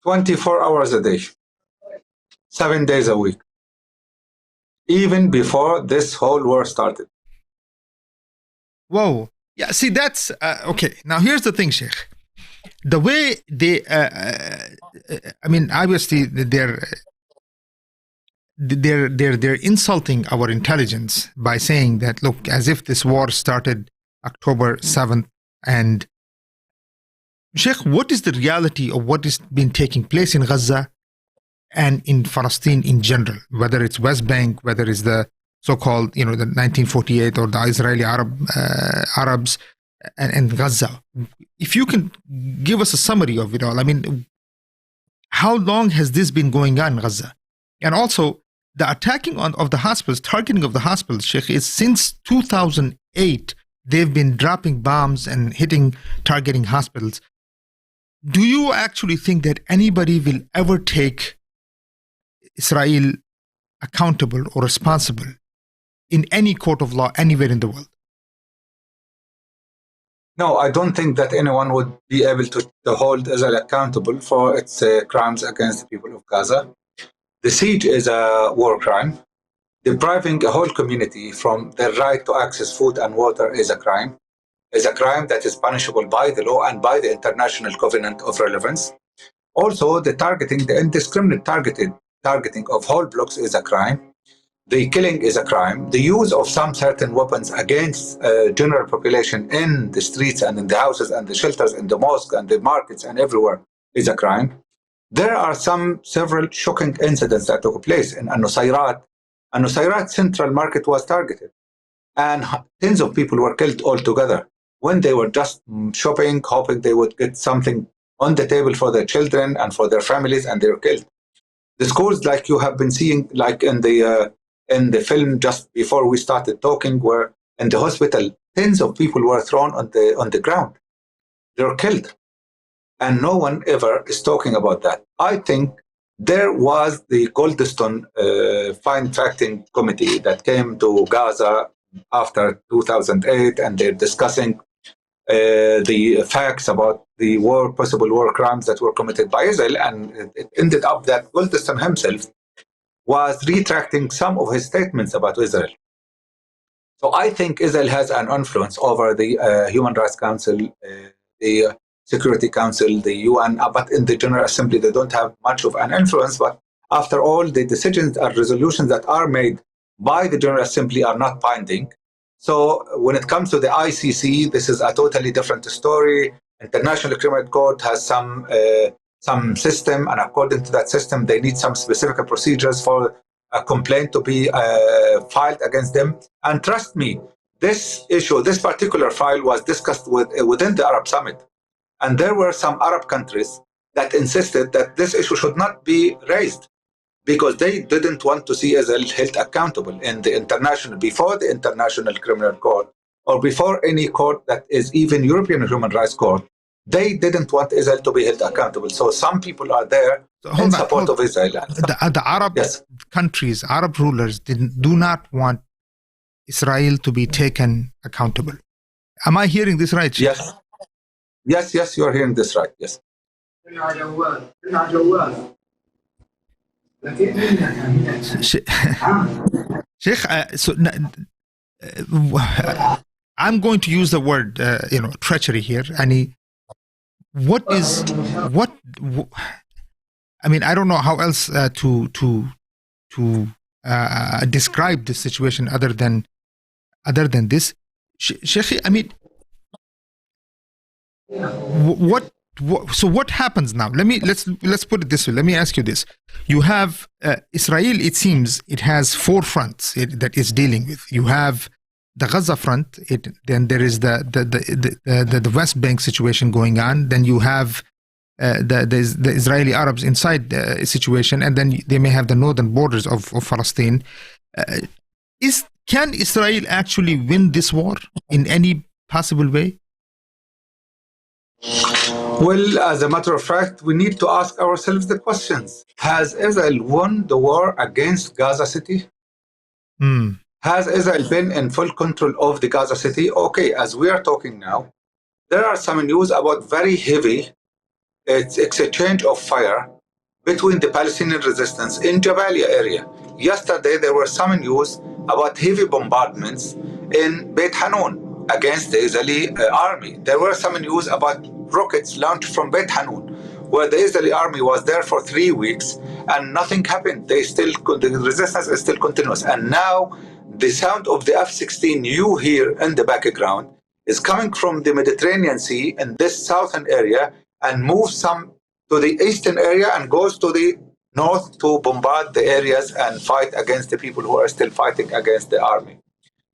S3: 24 hours a day, 7 days a week, even before this whole war started.
S2: Whoa. Yeah, see, that's okay. Now, here's the thing, Sheikh. The way they, I mean, obviously, they're insulting our intelligence by saying that, look, as if this war started October 7th, and Sheikh, what is the reality of what is been taking place in Gaza and in Palestine in general, whether it's West Bank, whether it's the so-called, the 1948 or the Israeli Arabs and Gaza? If you can give us a summary of it all, I mean, how long has this been going on in Gaza? And also, the attacking of the hospitals, targeting of the hospitals, Sheikh, is since 2008, they've been dropping bombs and targeting hospitals. Do you actually think that anybody will ever take Israel accountable or responsible in any court of law anywhere in the world?
S3: No, I don't think that anyone would be able to hold Israel accountable for its crimes against the people of Gaza. The siege is a war crime. Depriving a whole community from their right to access food and water is a crime. Is a crime that is punishable by the law and by the International Covenant of Relevance. Also, the indiscriminate targeting of whole blocks is a crime. The killing is a crime. The use of some certain weapons against general population in the streets and in the houses and the shelters in the mosques and the markets and everywhere is a crime. There are several shocking incidents that took place in Nusayrat. Nusayrat Central Market was targeted, and tens of people were killed altogether when they were just shopping, hoping they would get something on the table for their children and for their families, and they were killed. The schools, like you have been seeing, like in the film just before we started talking, where in the hospital, tens of people were thrown on the ground. They were killed. And no one ever is talking about that. I think there was the Goldstone fact-finding committee that came to Gaza after 2008, and they're discussing the facts about the possible war crimes that were committed by Israel, and it ended up that Goldstone himself was retracting some of his statements about Israel. So I think Israel has an influence over the Human Rights Council, the Security Council, the UN, but in the General Assembly, they don't have much of an influence. But after all, the decisions and resolutions that are made by the General Assembly are not binding. So when it comes to the ICC, this is a totally different story. International Criminal Court has some system, and according to that system, they need some specific procedures for a complaint to be filed against them. And trust me, this particular file was discussed within the Arab Summit. And there were some Arab countries that insisted that this issue should not be raised because they didn't want to see Israel held accountable before the International Criminal Court or before any court that is even European Human Rights Court. They didn't want Israel to be held accountable. So some people are there in support of Israel.
S2: The Arab countries, Arab rulers do not want Israel to be taken accountable. Am I hearing this right?
S3: Yes, you are hearing this right. Yes.
S2: Sheikh, I'm going to use the word, treachery here. I mean, I don't know how else to describe this situation other than this. Sheikh, I mean, so what happens now? Let's put it this way. Let me ask you this: you have Israel. It seems it has four fronts that it's dealing with. You have the Gaza front. Then there is the West Bank situation going on. Then you have the Israeli Arabs inside the situation, and then they may have the northern borders of Palestine. Can Israel actually win this war in any possible way?
S3: Well, as a matter of fact, we need to ask ourselves the questions. Has Israel won the war against Gaza City? Has Israel been in full control of the Gaza City? Okay, as we are talking now, there are some news about very heavy exchange of fire between the Palestinian resistance in Jabalia area. Yesterday, there were some news about heavy bombardments in Beit Hanun against the Israeli army. There were some news about rockets launched from Beit Hanun, where the Israeli army was there for 3 weeks and nothing happened. The resistance is still continuous. And now the sound of the F-16 you hear in the background is coming from the Mediterranean Sea in this southern area and moves some to the eastern area and goes to the north to bombard the areas and fight against the people who are still fighting against the army.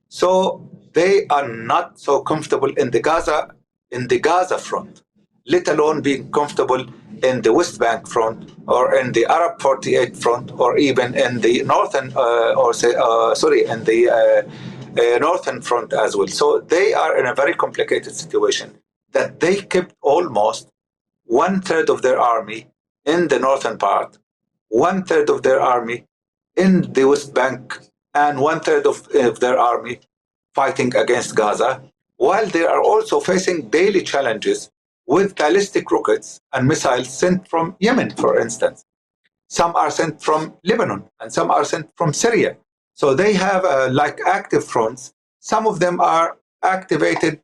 S3: So they are not so comfortable in the Gaza front, let alone being comfortable in the West Bank front or in the Arab 48 front or even in the northern in the northern front as well. So they are in a very complicated situation that they kept almost 1/3 of their army in the northern part, 1/3 of their army in the West Bank, and 1/3 of their army fighting against Gaza, while they are also facing daily challenges with ballistic rockets and missiles sent from Yemen, for instance. Some are sent from Lebanon and some are sent from Syria. So they have like active fronts. Some of them are activated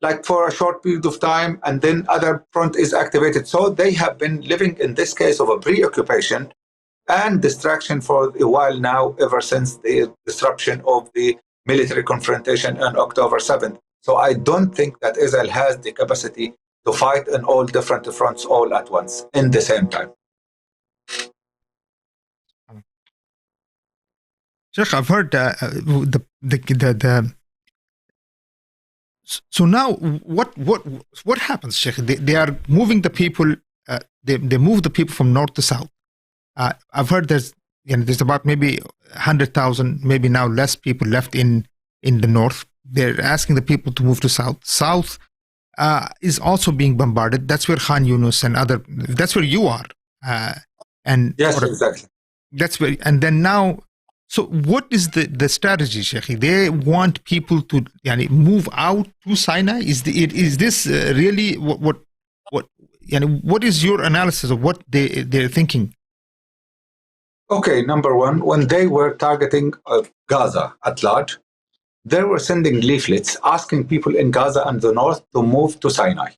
S3: like for a short period of time and then other front is activated. So they have been living in this case of a preoccupation and distraction for a while now, ever since the disruption of the military confrontation on October 7th. So I don't think that Israel has the capacity to fight on all different fronts all at once in the same time.
S2: Sheikh, I've heard the so now what happens, Sheikh? They are moving the people. They move the people from north to south. I've heard there's about maybe 100,000, maybe now less people left in the north. They're asking the people to move to south. South is also being bombarded. That's where Khan Yunus and that's where you are. And
S3: yes, exactly.
S2: That's where, and then now, so what is the strategy, Sheikh? They want people to move out to Sinai. Is this really what is your analysis of what they're thinking?
S3: Okay, number one, when they were targeting Gaza at large, they were sending leaflets asking people in Gaza and the north to move to Sinai.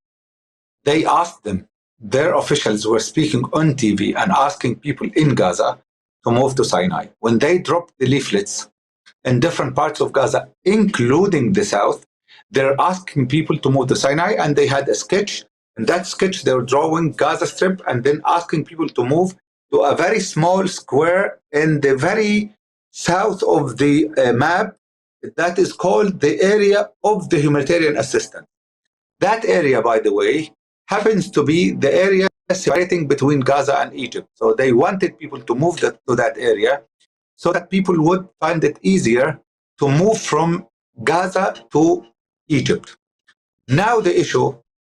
S3: They asked them, their officials were speaking on TV and asking people in Gaza to move to Sinai. When they dropped the leaflets in different parts of Gaza, including the south, they're asking people to move to Sinai, and they had a sketch. In that sketch, they were drawing Gaza Strip and then asking people to move to a very small square in the very south of the map that is called the area of the humanitarian assistance. That area, by the way, happens to be the area separating between Gaza and Egypt. So they wanted people to move to that area so that people would find it easier to move from Gaza to Egypt. Now the issue,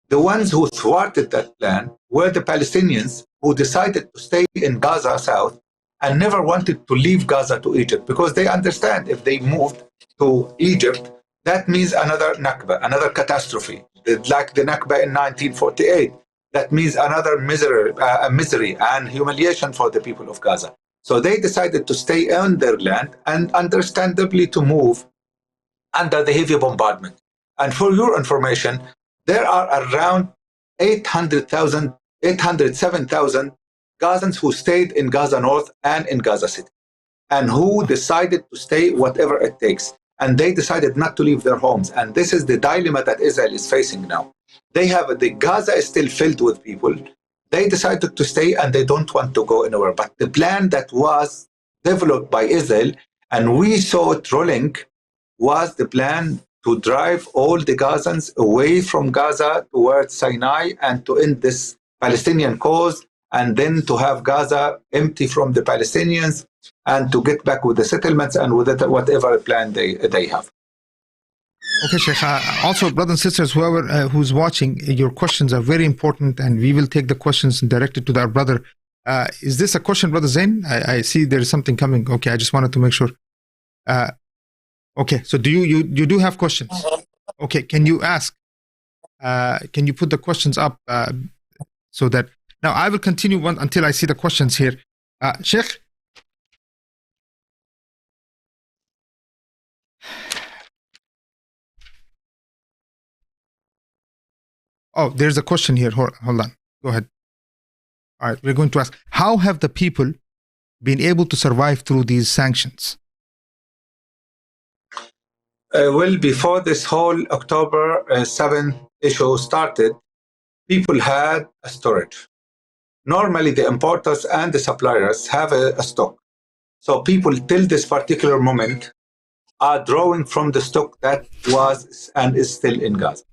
S3: the ones who thwarted that plan were the Palestinians who decided to stay in Gaza South and never wanted to leave Gaza to Egypt, because they understand if they moved to Egypt, that means another Nakba, another catastrophe, like the Nakba in 1948. That means another misery and humiliation for the people of Gaza. So they decided to stay on their land and understandably to move under the heavy bombardment. And for your information, there are around 807,000 Gazans who stayed in Gaza North and in Gaza City, and who decided to stay whatever it takes. And they decided not to leave their homes. And this is the dilemma that Israel is facing now. The Gaza is still filled with people. They decided to stay and they don't want to go anywhere. But the plan that was developed by Israel, and we saw it rolling, was the plan to drive all the Gazans away from Gaza towards Sinai and to end this Palestinian cause, and then to have Gaza empty from the Palestinians and to get back with the settlements and with whatever plan they have.
S2: Okay, Sheikh. Also, brothers and sisters, whoever who's watching, your questions are very important, and we will take the questions and direct it to our brother. Is this a question, Brother Zain? I see there is something coming. Okay, I just wanted to make sure. Okay, so do you do have questions? Okay, can you ask? Can you put the questions up so that now I will continue until I see the questions here. Sheikh. Oh, there's a question here. Hold on. Go ahead. All right, we're going to ask, how have the people been able to survive through these sanctions?
S3: Well, before this whole October 7th issue started, people had a storage. Normally, the importers and the suppliers have a stock. So people till this particular moment are drawing from the stock that was and is still in Gaza.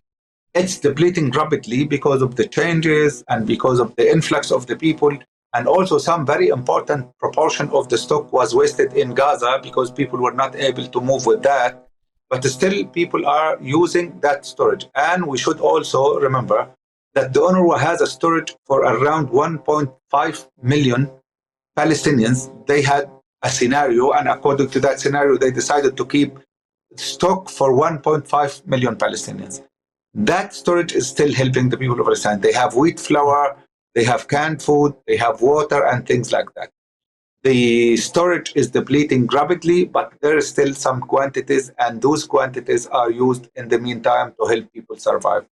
S3: It's depleting rapidly because of the changes and because of the influx of the people. And also some very important proportion of the stock was wasted in Gaza because people were not able to move with that. But still people are using that storage. And we should also remember that the UNRWA has a storage for around 1.5 million Palestinians. They had a scenario, and according to that scenario, they decided to keep stock for 1.5 million Palestinians. That storage is still helping the people of Palestine. They have wheat flour, they have canned food, they have water and things like that. The storage is depleting rapidly, but there is still some quantities, and those quantities are used in the meantime to help people survive.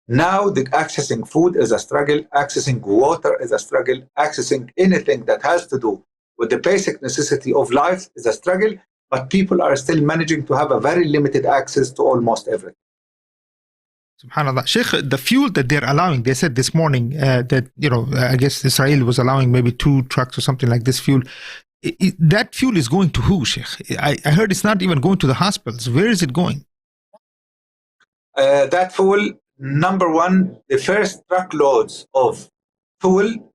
S3: Now, accessing food is a struggle, accessing water is a struggle, accessing anything that has to do with the basic necessity of life is a struggle, but people are still managing to have a very limited access to almost everything.
S2: Subhanallah. Sheikh, the fuel that they're allowing, they said this morning that, I guess Israel was allowing maybe 2 trucks or something like this fuel. That fuel is going to who, Sheikh? I heard it's not even going to the hospitals. Where is it going?
S3: That fuel, number one, the first truckloads of fuel,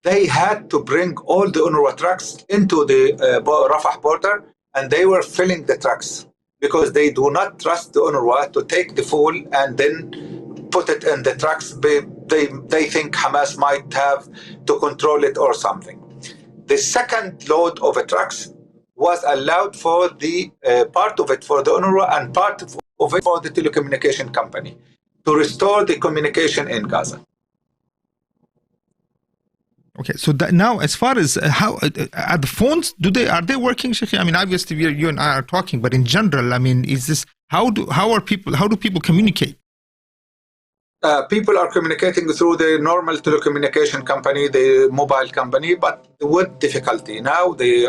S3: they had to bring all the UNRWA trucks into the Rafah border, and they were filling the trucks because they do not trust the UNRWA to take the fuel and then put it in the trucks. They think Hamas might have to control it or something. The second load of the trucks was allowed for the part of it for the UNRWA and part of it for the telecommunication company to restore the communication in Gaza.
S2: Okay, so now, as far as how are the phones? Are they working, Sheikh? I mean, obviously, you and I are talking, but in general, I mean, is this how do people communicate?
S3: People are communicating through the normal telecommunication company, the mobile company, but with difficulty. Now the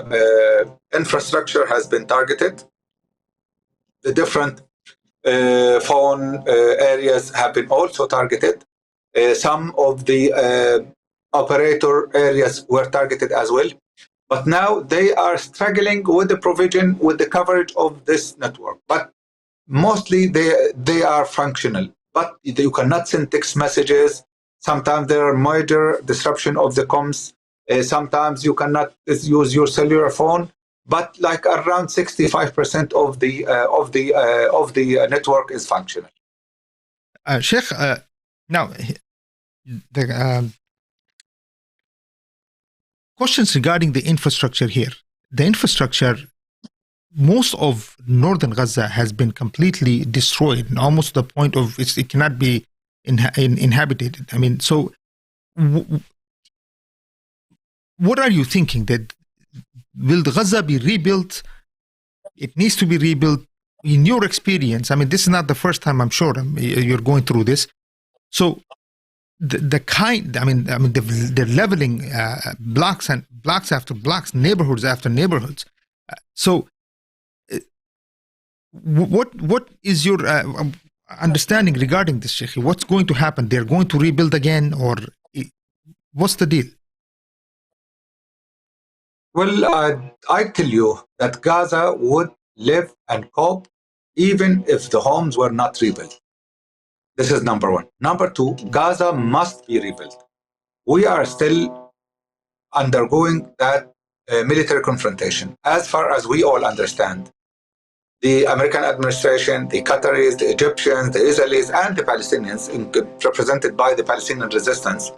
S3: infrastructure has been targeted. The different phone areas have been also targeted. Some of the operator areas were targeted as well. But now they are struggling with the provision, with the coverage of this network. But mostly they are functional. But you cannot send text messages. Sometimes there are major disruption of the comms. Sometimes you cannot use your cellular phone. But like around 65% of the network is functional.
S2: Sheikh, now the questions regarding the infrastructure here. The infrastructure, most of northern Gaza has been completely destroyed, and almost to the point of it cannot be inhabited. I mean, so what are you thinking? That will Gaza be rebuilt? It needs to be rebuilt. In your experience, I mean, this is not the first time, I'm sure, you're going through this. So the leveling blocks after blocks, neighborhoods after neighborhoods. So what is your understanding regarding this, Sheikh? What's going to happen? They're going to rebuild again, or what's the deal?
S3: Well, I tell you that Gaza would live and cope even if the homes were not rebuilt. This is number one. Number two, Gaza must be rebuilt. We are still undergoing that military confrontation. As far as we all understand, the American administration, the Qataris, the Egyptians, the Israelis, and the Palestinians, represented by the Palestinian resistance,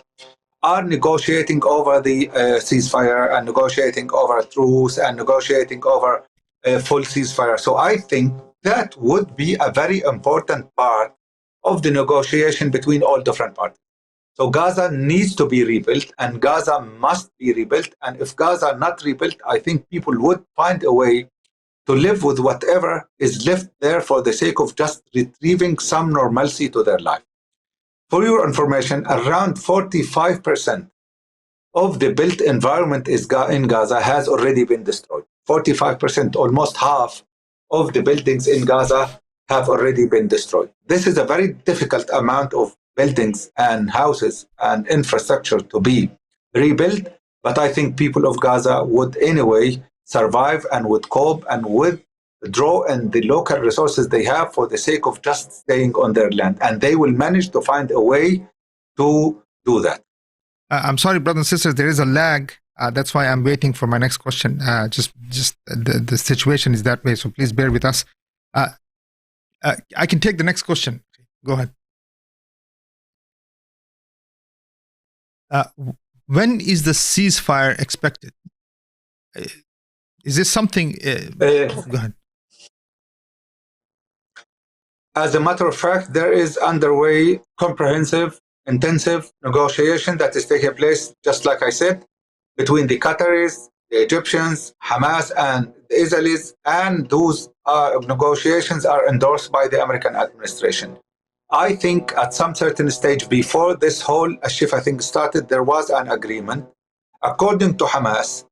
S3: are negotiating over the ceasefire and negotiating over a truce and negotiating over a full ceasefire. So I think that would be a very important part of the negotiation between all different parties. So Gaza needs to be rebuilt, and Gaza must be rebuilt. And if Gaza not rebuilt, I think people would find a way to live with whatever is left there for the sake of just retrieving some normalcy to their life. For your information, around 45% of the built environment in Gaza has already been destroyed. 45%, almost half of the buildings in Gaza have already been destroyed. This is a very difficult amount of buildings and houses and infrastructure to be rebuilt. But I think people of Gaza would anyway survive and would cope and would draw in the local resources they have for the sake of just staying on their land. And they will manage to find a way to do that.
S2: I'm sorry, brothers and sisters, there is a lag. That's why I'm waiting for my next question. Just the situation is that way, so please bear with us. I can take the next question. Go ahead. When is the ceasefire expected? Is this something? Go ahead.
S3: As a matter of fact, there is underway comprehensive, intensive negotiation that is taking place, just like I said, between the Qataris, the Egyptians, Hamas, and the Israelis, and those negotiations are endorsed by the American administration. I think at some certain stage before this whole Shifa thing started, there was an agreement. According to Hamas,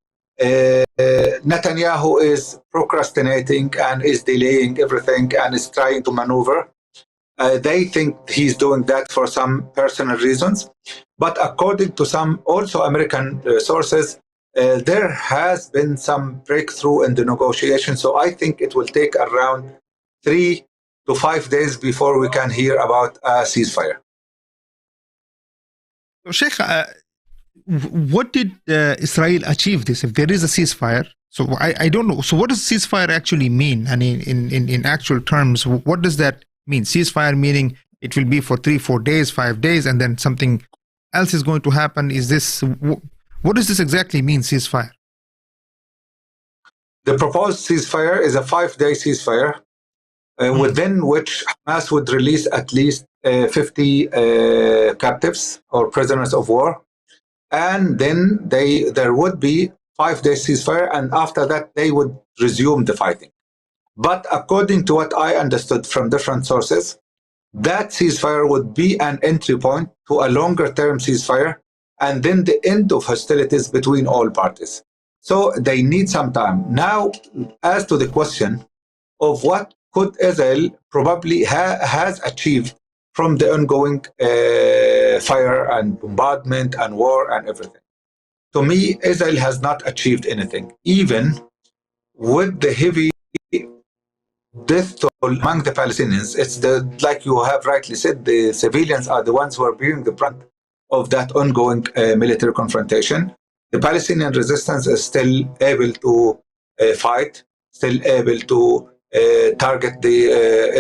S3: Netanyahu is procrastinating and is delaying everything and is trying to maneuver. They think he's doing that for some personal reasons. But according to some also American sources, there has been some breakthrough in the negotiation. So I think it will take around 3 to 5 days before we can hear about a ceasefire.
S2: So, Sheikh, what did Israel achieve this? If there is a ceasefire, so I don't know. So what does ceasefire actually mean? And in actual terms, what does that mean? Ceasefire meaning it will be for 3-4 days, 5 days, and then something else is going to happen. Is this, what does this exactly mean, ceasefire?
S3: The proposed ceasefire is a 5-day ceasefire, within which Hamas would release at least 50 captives or prisoners of war. And then there would be 5-day ceasefire, and after that they would resume the fighting. But according to what I understood from different sources, that ceasefire would be an entry point to a longer-term ceasefire, and then the end of hostilities between all parties. So they need some time. Now, as to the question of what could Israel probably has achieved from the ongoing fire and bombardment and war and everything. To me, Israel has not achieved anything. Even with the heavy death toll among the Palestinians, it's like you have rightly said, the civilians are the ones who are bearing the brunt of that ongoing military confrontation. The Palestinian resistance is still able to fight, still able to target the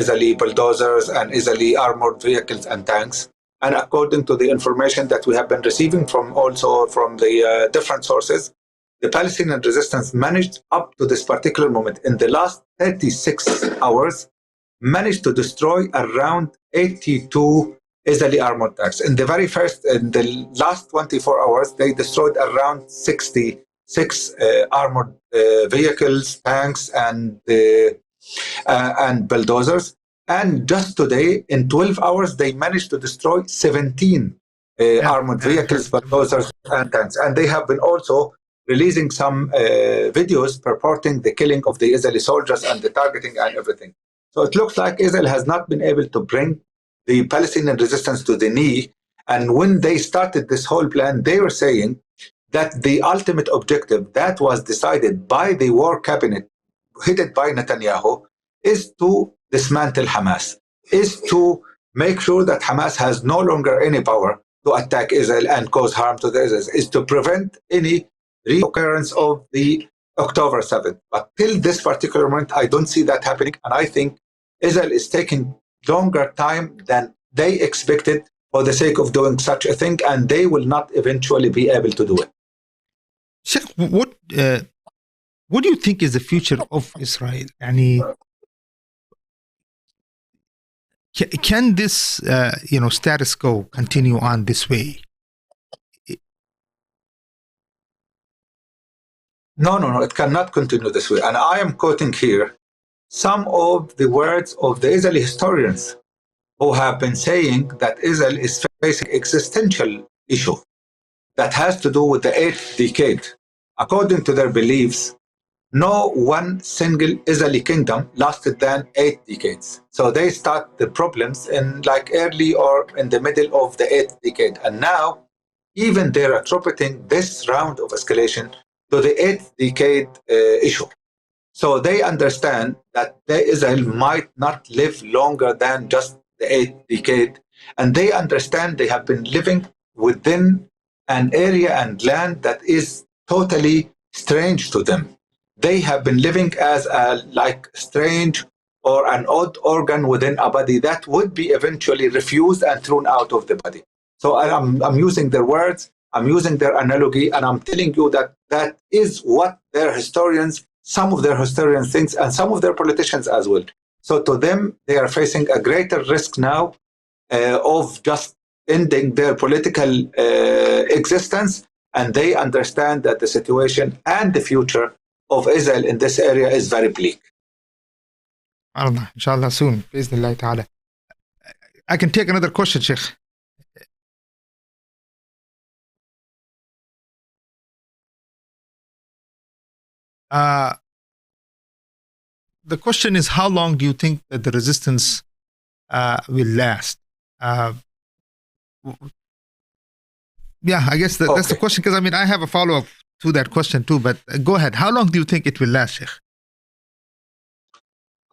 S3: Israeli bulldozers and Israeli armored vehicles and tanks. And according to the information that we have been receiving from the different sources, the Palestinian resistance managed up to this particular moment, in the last 36 hours, managed to destroy around 82 Israeli armored tanks. In the last 24 hours, they destroyed around 66 armored vehicles, tanks, and bulldozers. And just today, in 12 hours, they managed to destroy 17 armored vehicles, bulldozers, and tanks. And they have been also releasing some videos purporting the killing of the Israeli soldiers and the targeting and everything. So it looks like Israel has not been able to bring the Palestinian resistance to the knee. And when they started this whole plan, they were saying that the ultimate objective that was decided by the war cabinet headed by Netanyahu is to dismantle Hamas, is to make sure that Hamas has no longer any power to attack Israel and cause harm to the Israelis, is to prevent any reoccurrence of the October 7th. But till this particular moment, I don't see that happening. And I think Israel is taking longer time than they expected for the sake of doing such a thing, and they will not eventually be able to do it.
S2: Sheikh, what do you think is the future of Israel? Can this status quo continue on this way?
S3: No, it cannot continue this way. And I am quoting here some of the words of the Israeli historians who have been saying that Israel is facing existential issue that has to do with the 8th decade. According to their beliefs, No one single Israeli kingdom lasted than 8 decades. So they start the problems in like early or in the middle of the 8th decade. And now, even they're attributing this round of escalation to the 8th decade issue. So they understand that Israel might not live longer than just the 8th decade. And they understand they have been living within an area and land that is totally strange to them. They have been living as a like strange or an odd organ within a body that would be eventually refused and thrown out of the body. So I'm using their words, I'm using their analogy, and I'm telling you that that is what their historians, some of their historians think, and some of their politicians as well. So to them, they are facing a greater risk now of just ending their political existence, and they understand that the situation and the future of Israel in this area is very bleak.
S2: Allah, inshallah soon. Bismillah ta'ala. I can take another question, Sheikh. The question is, how long do you think that the resistance will last? Yeah, I guess that's the question, because I mean, I have a follow-up to that question too, but go ahead. How long do you think it will last, Sheikh?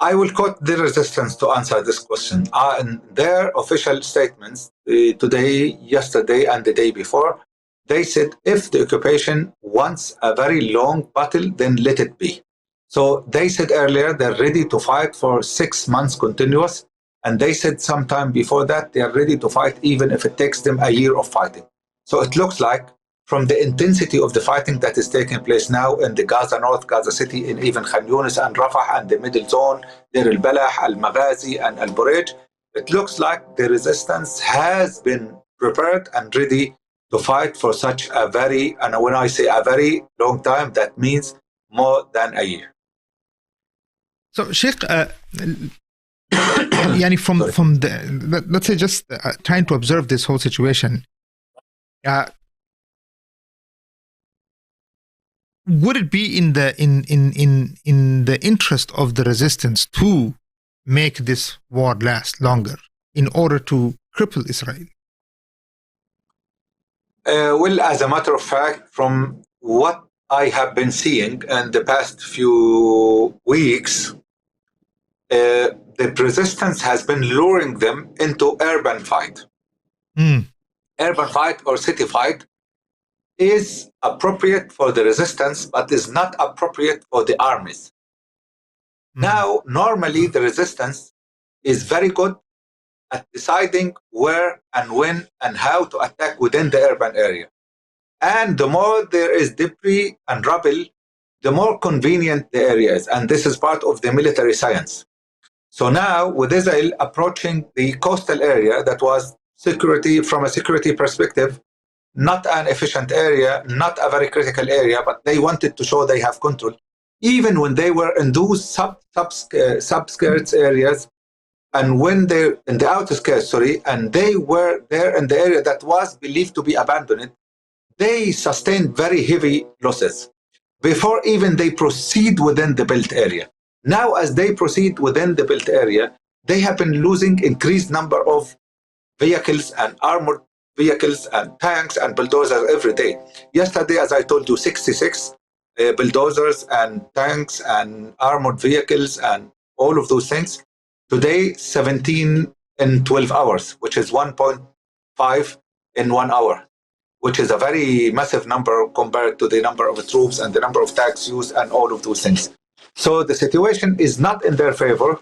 S3: I will quote the resistance to answer this question. In their official statements today, yesterday, and the day before, they said if the occupation wants a very long battle, then let it be. So they said earlier they're ready to fight for 6 months continuous. And they said sometime before that they are ready to fight even if it takes them a year of fighting. So it looks like from the intensity of the fighting that is taking place now in the Gaza North, Gaza City, in even Khan Yunis and Rafah and the middle zone, Deir al-Balah, al-Maghazi and al-Burej, it looks like the resistance has been prepared and ready to fight for such a very, and when I say a very long time, that means more than a year.
S2: So, Sheikh, yani from the, let's say, just trying to observe this whole situation, would it be in the interest of the resistance to make this war last longer in order to cripple Israel?
S3: Well, as a matter of fact, from what I have been seeing in the past few weeks, the resistance has been luring them into urban fight. Urban fight or city fight is appropriate for the resistance, but is not appropriate for the armies. Now, normally the resistance is very good at deciding where and when and how to attack within the urban area. And the more there is debris and rubble, the more convenient the area is. And this is part of the military science. So now, with Israel approaching the coastal area that was security, from a security perspective, not an efficient area, not a very critical area, but they wanted to show they have control. Even when they were in those subskirts areas, and when they're in the outskirts, and they were there in the area that was believed to be abandoned, they sustained very heavy losses before even they proceed within the built area. Now, as they proceed within the built area, they have been losing increased number of vehicles and armored vehicles and tanks and bulldozers every day. Yesterday, as I told you, 66 bulldozers and tanks and armored vehicles and all of those things. Today, 17 in 12 hours, which is 1.5 in 1 hour, which is a very massive number compared to the number of troops and the number of tanks used and all of those things. So the situation is not in their favor,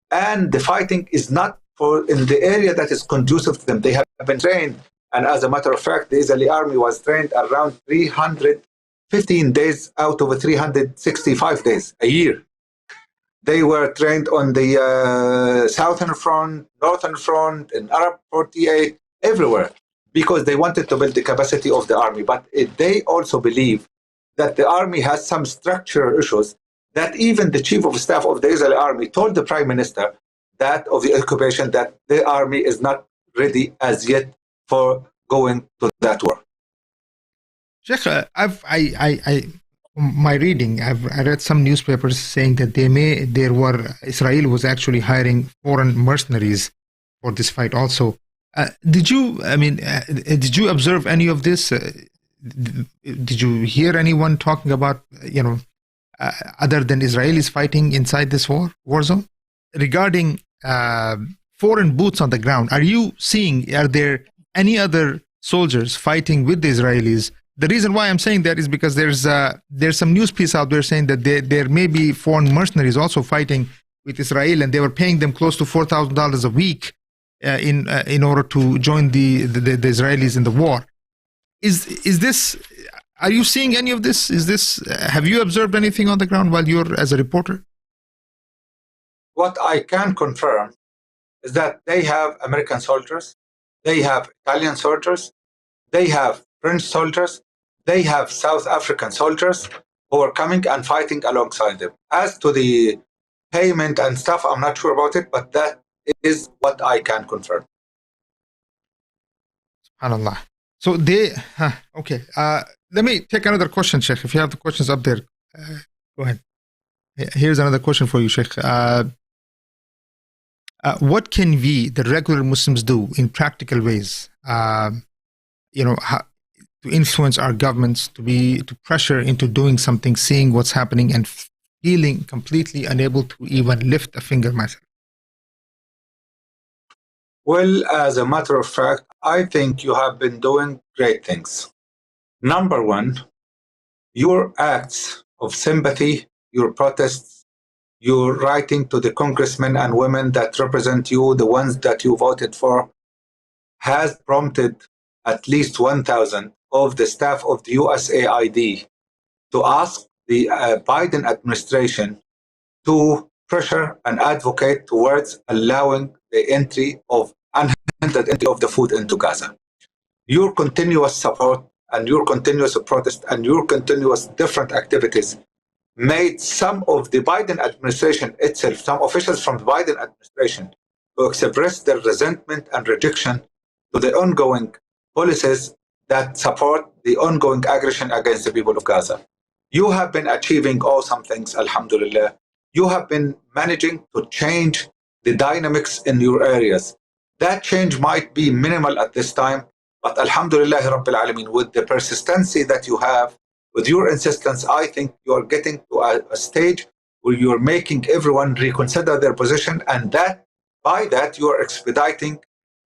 S3: and the fighting is not in the area that is conducive to them. They have been trained, and as a matter of fact, the Israeli army was trained around 315 days out of 365 days a year. They were trained on the southern front, northern front, in Arab 48, everywhere, because they wanted to build the capacity of the army. But they also believe that the army has some structural issues, that even the chief of staff of the Israeli army told the prime minister that of the occupation that the army is not ready as yet for going to that war.
S2: Sheikh, My reading, I read some newspapers saying that Israel was actually hiring foreign mercenaries for this fight also. Did you observe any of this? Did you hear anyone talking about, other than Israelis fighting inside this war zone? Regarding foreign boots on the ground, are there any other soldiers fighting with the Israelis? The reason why I'm saying that is because there's some news piece out there saying that there may be foreign mercenaries also fighting with Israel, and they were paying them close to $4,000 a week in order to join the Israelis in the war. Is this? Are you seeing any of this? Have you observed anything on the ground while you're as a reporter?
S3: What I can confirm is that they have American soldiers, they have Italian soldiers, they have French soldiers, they have South African soldiers who are coming and fighting alongside them. As to the payment and stuff, I'm not sure about it, but that is what I can confirm.
S2: SubhanAllah. So okay. Let me take another question, Sheikh. If you have the questions up there, go ahead. Here's another question for you, Sheikh. What can we, the regular Muslims, do in practical ways? To influence our governments, to pressure into doing something, seeing what's happening, and feeling completely unable to even lift a finger myself?
S3: Well, as a matter of fact, I think you have been doing great things. Number one, your acts of sympathy, your protests, your writing to the congressmen and women that represent you, the ones that you voted for, has prompted at least 1,000 of the staff of the USAID to ask the Biden administration to pressure and advocate towards allowing the unhindered entry of the food into Gaza. Your continuous support and your continuous protest and your continuous different activities made some of the Biden administration itself, some officials from the Biden administration, to express their resentment and rejection to the ongoing policies that support the ongoing aggression against the people of Gaza. You have been achieving awesome things, alhamdulillah. You have been managing to change the dynamics in your areas. That change might be minimal at this time, but alhamdulillah Rabbil Alameen, with the persistency that you have, with your insistence, I think you are getting to a stage where you're making everyone reconsider their position, and that by that you are expediting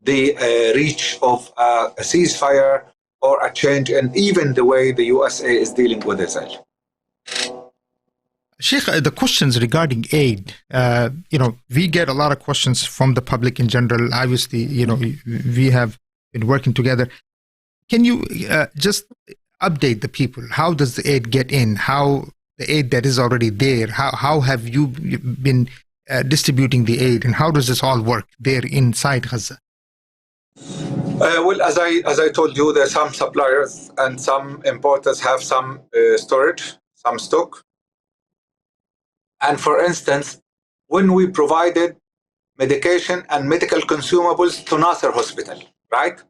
S3: the reach of a ceasefire or a change in even the way the USA is dealing with Israel.
S2: Sheikh, the questions regarding aid, we get a lot of questions from the public in general. Obviously, we have been working together. Can you just update the people? How does the aid get in? How the aid that is already there, how have you been distributing the aid, and how does this all work there inside Gaza?
S3: Well, as I told you, there are some suppliers and some importers have some storage, some stock. And for instance, when we provided medication and medical consumables to Nasser Hospital, right?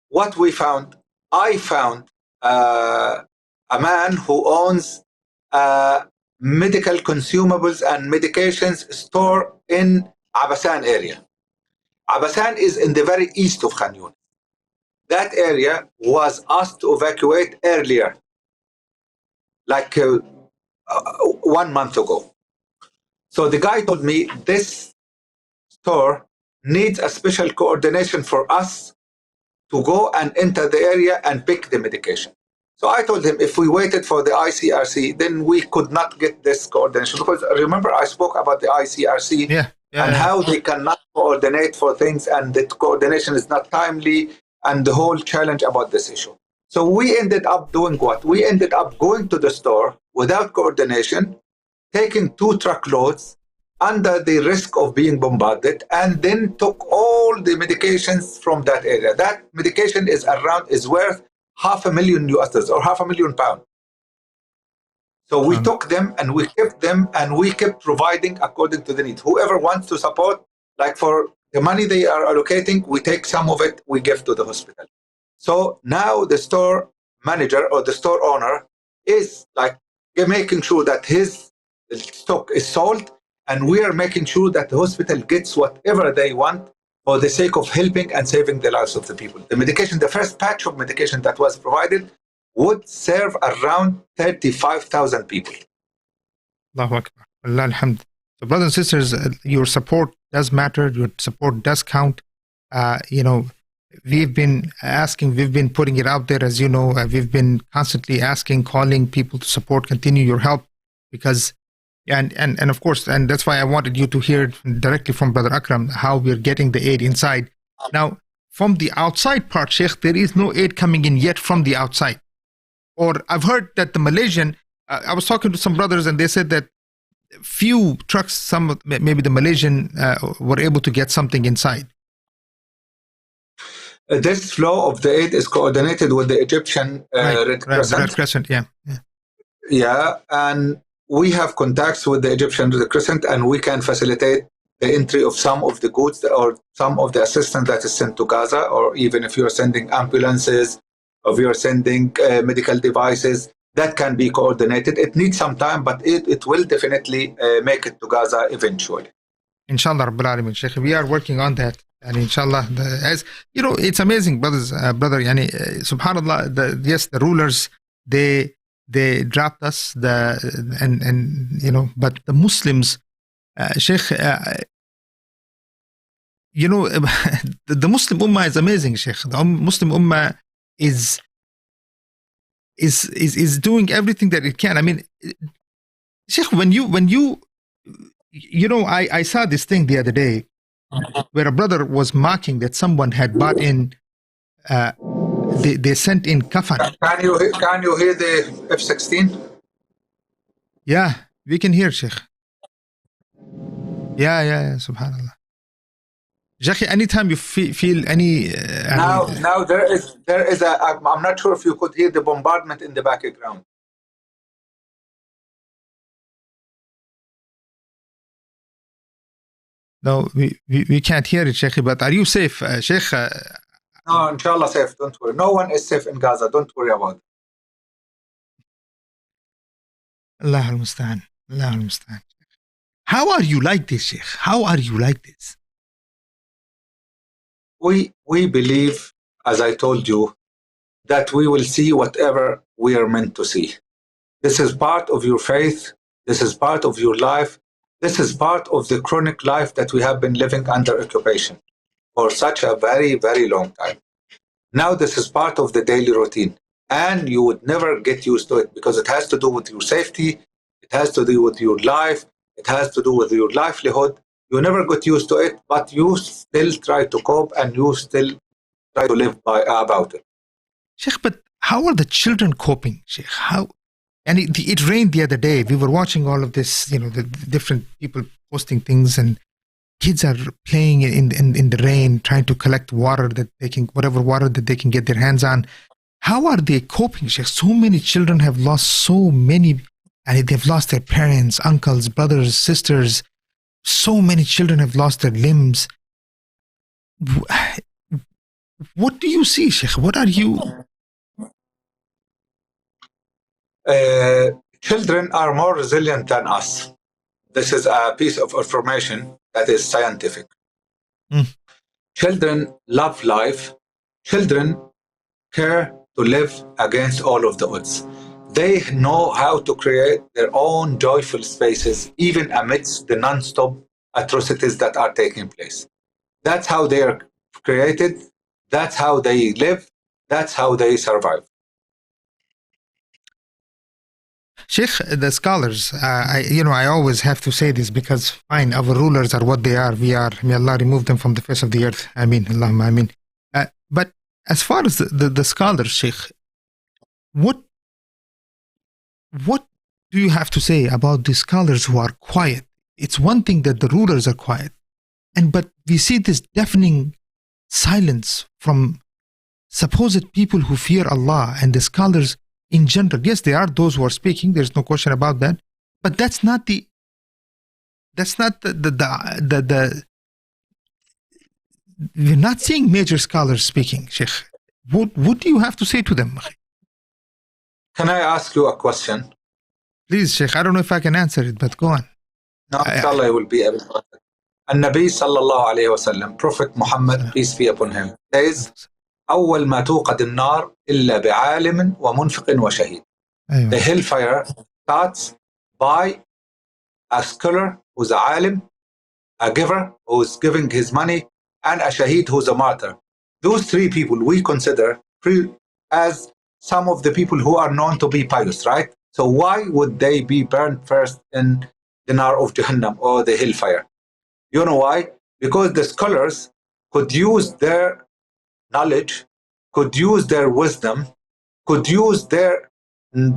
S3: What we found, I found a man who owns medical consumables and medications store in Abasan area. Abasan is in the very east of Khan Yunis. That area was asked to evacuate earlier, like 1 month ago. So the guy told me this store needs a special coordination for us to go and enter the area and pick the medication. So I told him if we waited for the ICRC, then we could not get this coordination. Because remember I spoke about the ICRC how they cannot coordinate for things, and that coordination is not timely, and the whole challenge about this issue. So we ended up doing what? We ended up going to the store without coordination, taking 2 truckloads under the risk of being bombarded, and then took all the medications from that area. That medication is worth $500,000 or £500,000. So we took them and we kept them and we kept providing according to the need. Whoever wants to support, like for the money they are allocating, we take some of it, we give to the hospital. So now the store manager or the store owner is like making sure that his stock is sold, and we are making sure that the hospital gets whatever they want for the sake of helping and saving the lives of the people. The medication, the first batch of medication that was provided, would serve around 35,000 people.
S2: Allahu Akbar. Allah alhamd. So, brothers and sisters, your support does matter. Your support does count. We've been asking, we've been putting it out there, as you know, we've been constantly asking, calling people to support, continue your help, because, and of course, and that's why I wanted you to hear directly from Brother Akram how we're getting the aid inside. Now, from the outside part, Sheikh, there is no aid coming in yet from the outside. Or I've heard that the Malaysian, I was talking to some brothers and they said that few trucks, maybe the Malaysian were able to get something inside.
S3: This flow of the aid is coordinated with the Egyptian Red Crescent.
S2: Red Crescent, yeah.
S3: Yeah, and we have contacts with the Egyptian Red Crescent, and we can facilitate the entry of some of the goods or some of the assistance that is sent to Gaza, or even if you're sending ambulances, or if you're sending medical devices, that can be coordinated. It needs some time, but it will definitely make it to Gaza eventually.
S2: Inshallah, Rabbil Alameen, Sheikh. We are working on that. And inshallah, as you know, it's amazing, brothers, brother. Subhanallah. The rulers they dropped us. But the Muslims, Sheikh, the Muslim Ummah is amazing, Sheikh. The Muslim Ummah is doing everything that it can. I mean, Sheikh, when you I saw this thing the other day, where a brother was mocking that someone had bought in, they sent in kafan.
S3: Can you hear the F-16?
S2: Yeah, we can hear, Sheikh. Yeah, subhanallah. Sheikh, anytime you feel any...
S3: now there is I'm not sure if you could hear the bombardment in the background.
S2: No, we can't hear it, Sheikh, but are you safe, Sheikh?
S3: No, inshallah safe, don't worry. No one is safe in Gaza, don't worry about it.
S2: Allah al-Mustaan. Allah al-Mustaan. How are you like this, Sheikh? How are you like this?
S3: We believe, as I told you, that we will see whatever we are meant to see. This is part of your faith. This is part of your life. This is part of the chronic life that we have been living under occupation for such a very, very long time. Now this is part of the daily routine, and you would never get used to it because it has to do with your safety, it has to do with your life, it has to do with your livelihood. You never got used to it, but you still try to cope and you still try to live about it.
S2: Sheikh, but how are the children coping, Sheikh? How? And it rained the other day. We were watching all of this, the different people posting things, and kids are playing in the rain, trying to collect water whatever water that they can get their hands on. How are they coping, Sheikh? So many children have lost so many, and they've lost their parents, uncles, brothers, sisters. So many children have lost their limbs. What do you see, Sheikh? What are you...
S3: Children are more resilient than us. This is a piece of information that is scientific. Children love life. Children care to live against all of the odds. They know how to create their own joyful spaces, even amidst the non-stop atrocities that are taking place. That's how they are created. That's how they live. That's how they survive.
S2: Sheikh, the scholars, I always have to say this because, fine, our rulers are what they are. We are. May Allah remove them from the face of the earth. Ameen. Allahumma ameen. But as far as the scholars, Sheikh, what do you have to say about the scholars who are quiet? It's one thing that the rulers are quiet, but we see this deafening silence from supposed people who fear Allah and the scholars in general. Yes, there are those who are speaking. There's no question about that. But that's not the we're not seeing major scholars speaking, Sheikh. What do you have to say to them?
S3: Can I ask you a question?
S2: Please, Sheikh, I don't know if I can answer it, but go on.
S3: No, inshallah, I will be able to answer. And Nabi sallallahu alayhi wa sallam, Prophet Muhammad, peace be upon him, says, أول ما توقد النار إلا بعالم ومنفق وشهيد. The hellfire starts by a scholar who's a alim, a giver who's giving his money, and a shaheed who's a martyr. Those three people we consider as some of the people who are known to be pious, right? So why would they be burned first in the Nar of Jahannam or the hellfire? You know why? Because the scholars could use their knowledge, could use their wisdom, could use their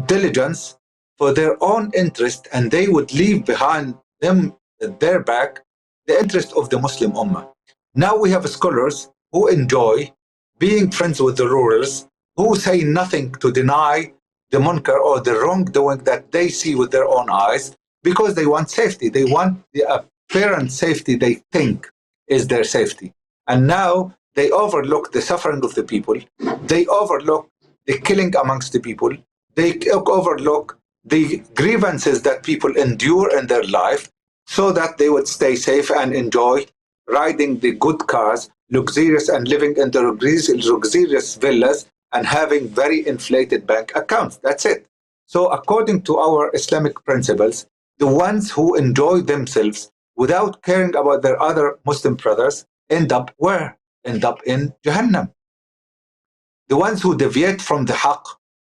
S3: diligence for their own interest, and they would leave behind them their back the interest of the Muslim Ummah. Now we have scholars who enjoy being friends with the rulers, who say nothing to deny the munkar or the wrongdoing that they see with their own eyes, because they want safety. They want the apparent safety they think is their safety. And now they overlook the suffering of the people. They overlook the killing amongst the people. They overlook the grievances that people endure in their life so that they would stay safe and enjoy riding the good cars, luxurious, and living in the luxurious villas and having very inflated bank accounts. That's it. So according to our Islamic principles, the ones who enjoy themselves without caring about their other Muslim brothers end up where? End up in Jahannam. The ones who deviate from the haqq,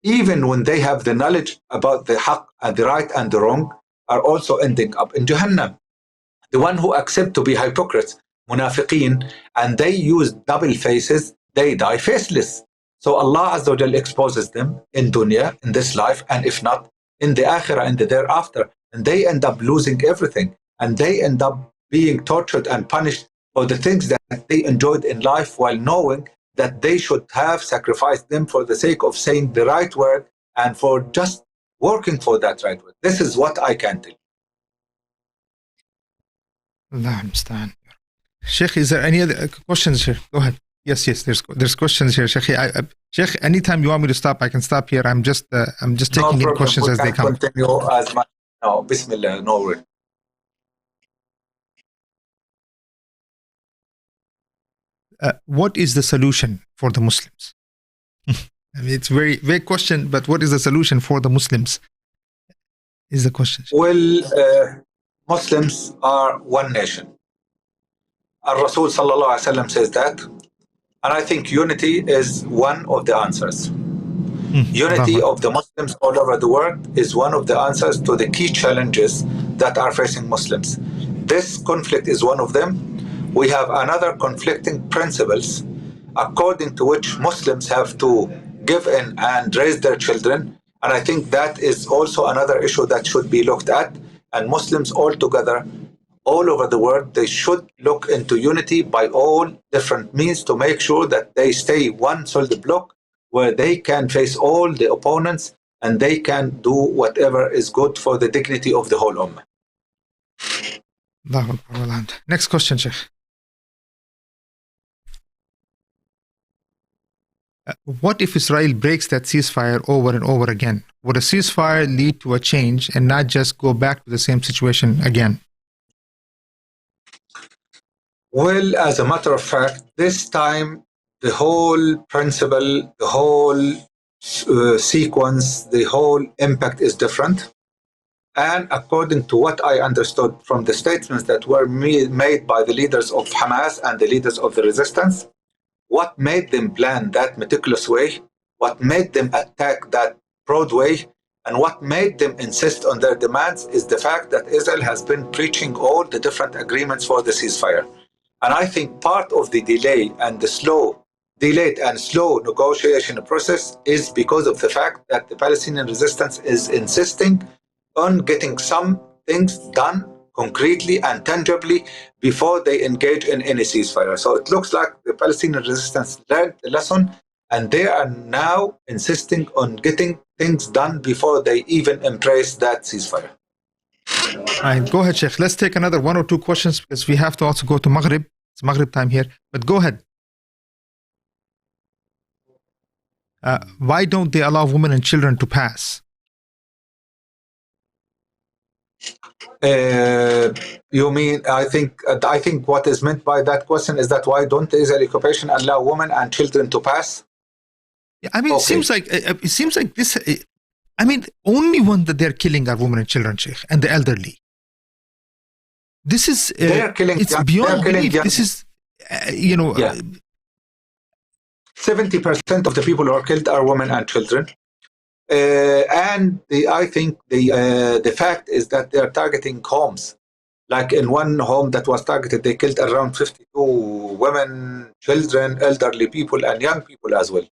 S3: even when they have the knowledge about the haqq and the right and the wrong, are also ending up in Jahannam. The one who accept to be hypocrites, munafiqeen, and they use double faces, they die faceless. So Allah Azza wa Jal exposes them in dunya, in this life, and if not, in the akhirah, in the thereafter. And they end up losing everything. And they end up being tortured and punished for the things that they enjoyed in life, while knowing that they should have sacrificed them for the sake of saying the right word and for just working for that right word. This is what I can tell you.
S2: Allah understand. Sheikh, is there any other questions here? Go ahead. Yes, there's questions here, Sheikh. Sheikh, anytime you want me to stop, I can stop here. I'm just taking in questions as they come.
S3: Continue as much. No, Bismillah, no worry.
S2: What is the solution for the Muslims? I mean, it's very vague question, but what is the solution for the Muslims? Is the question.
S3: Well, Muslims are one nation. Al-Rasul sallallahu alaihi wasallam says that, and I think unity is one of the answers. Unity of the Muslims all over the world is one of the answers to the key challenges that are facing Muslims. This conflict is one of them. We have another conflicting principles according to which Muslims have to give in and raise their children. And I think that is also another issue that should be looked at. And Muslims all together, all over the world, they should look into unity by all different means to make sure that they stay one solid block where they can face all the opponents and they can do whatever is good for the dignity of the whole Ummah.
S2: Next question, Sheikh. What if Israel breaks that ceasefire over and over again? Would a ceasefire lead to a change and not just go back to the same situation again?
S3: Well, as a matter of fact, this time the whole principle, the whole sequence, the whole impact is different. And according to what I understood from the statements that were made by the leaders of Hamas and the leaders of the resistance, what made them plan that meticulous way, what made them attack that broad way, and what made them insist on their demands is the fact that Israel has been preaching all the different agreements for the ceasefire. And I think part of the delay and the delayed and slow negotiation process is because of the fact that the Palestinian resistance is insisting on getting some things done concretely and tangibly before they engage in any ceasefire. So it looks like the Palestinian resistance learned the lesson, and they are now insisting on getting things done before they even embrace that ceasefire.
S2: All right, go ahead, Sheikh. Let's take another one or two questions because we have to also go to Maghrib. It's Maghrib time here, but go ahead. why don't they allow women and children to pass?
S3: You mean, I think what is meant by that question is that why don't the Israeli occupation allow women and children to pass?
S2: I mean,
S3: Okay.
S2: it seems like this. I mean, the only one that they're killing are women and children, Sheikh, and the elderly. This is
S3: They're killing.
S2: It's
S3: young,
S2: beyond
S3: killing
S2: belief.
S3: young.
S2: This is
S3: 70% of the people who are killed are women and children. I think the fact is that they are targeting homes. Like in one home that was targeted, they killed around 52 women, children, elderly people, and young people as well.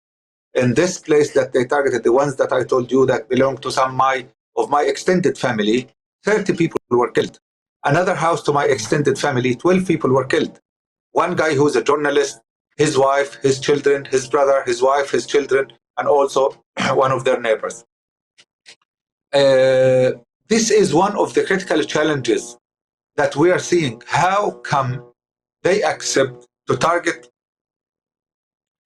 S3: In this place that they targeted, the ones that I told you that belong to some of my extended family, 30 people were killed. Another house to my extended family, 12 people were killed. One guy who's a journalist, his wife, his children, his brother, his wife, his children, and also one of their neighbors. This is one of the critical challenges that we are seeing. How come they accept to target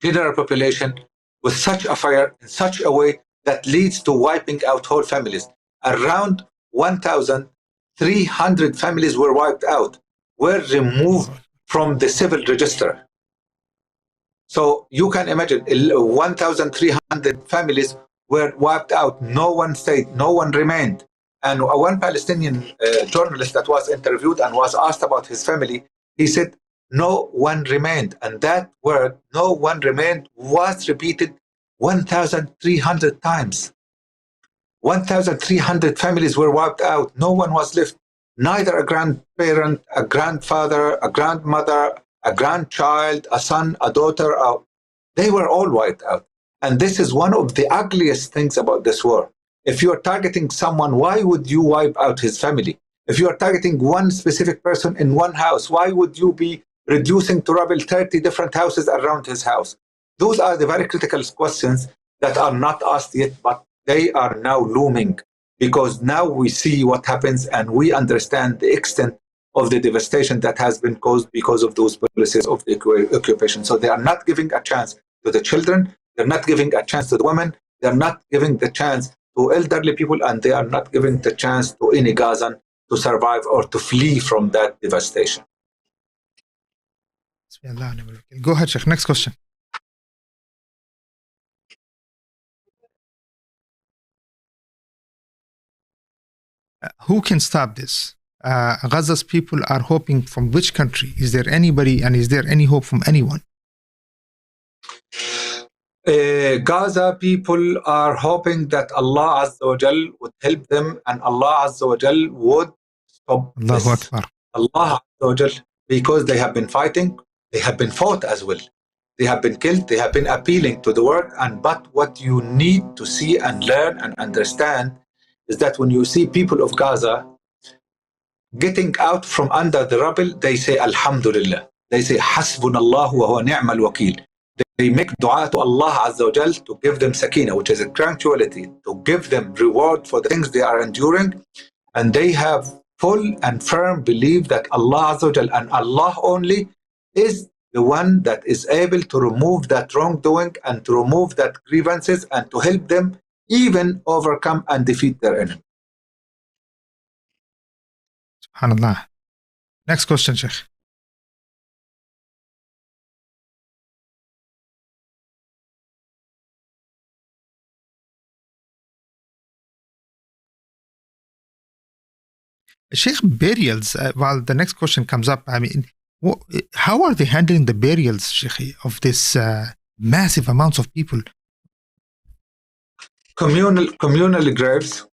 S3: general population with such a fire in such a way that leads to wiping out whole families? Around 1,300 families were wiped out, were removed from the civil register. So you can imagine 1,300 families were wiped out. No one stayed, no one remained. And one Palestinian journalist that was interviewed and was asked about his family, he said, no one remained. And that word, no one remained, was repeated 1,300 times. 1,300 families were wiped out. No one was left. Neither a grandparent, a grandfather, a grandmother, a grandchild, a son, a daughter. They were all wiped out. And this is one of the ugliest things about this war. If you are targeting someone, why would you wipe out his family? If you are targeting one specific person in one house, why would you be reducing to rubble 30 different houses around his house? Those are the very critical questions that are not asked yet, but they are now looming, because now we see what happens and we understand the extent of the devastation that has been caused because of those policies of the occupation. So they are not giving a chance to the children, they're not giving a chance to the women, they're not giving the chance to elderly people, and they are not giving the chance to any Gazan to survive or to flee from that devastation.
S2: Go ahead, Sheikh. Next question. Who can stop this? Gaza's people are hoping from which country? Is there anybody, and is there any hope from anyone?
S3: Gaza people are hoping that Allah Azza wa Jal would help them, and Allah Azza wa Jal would stop
S2: Allahu
S3: this.
S2: Akbar.
S3: Allah Azza wa Jal, because they have been fighting, they have been fought as well. They have been killed, they have been appealing to the world. But what you need to see and learn and understand is that when you see people of Gaza getting out from under the rubble, they say Alhamdulillah. They say Hasbunallah wa huwa ni'mal wakil. They make dua to Allah Azza wa Jal to give them sakina, which is a tranquility, to give them reward for the things they are enduring. And they have full and firm belief that Allah Azza wa Jal and Allah only is the one that is able to remove that wrongdoing and to remove that grievances and to help them even overcome and defeat their enemy.
S2: SubhanAllah. Next question, Sheikh. Sheikh, burials, while the next question comes up, I mean, how are they handling the burials, Sheikh, of this massive amounts of people?
S3: Communal graves,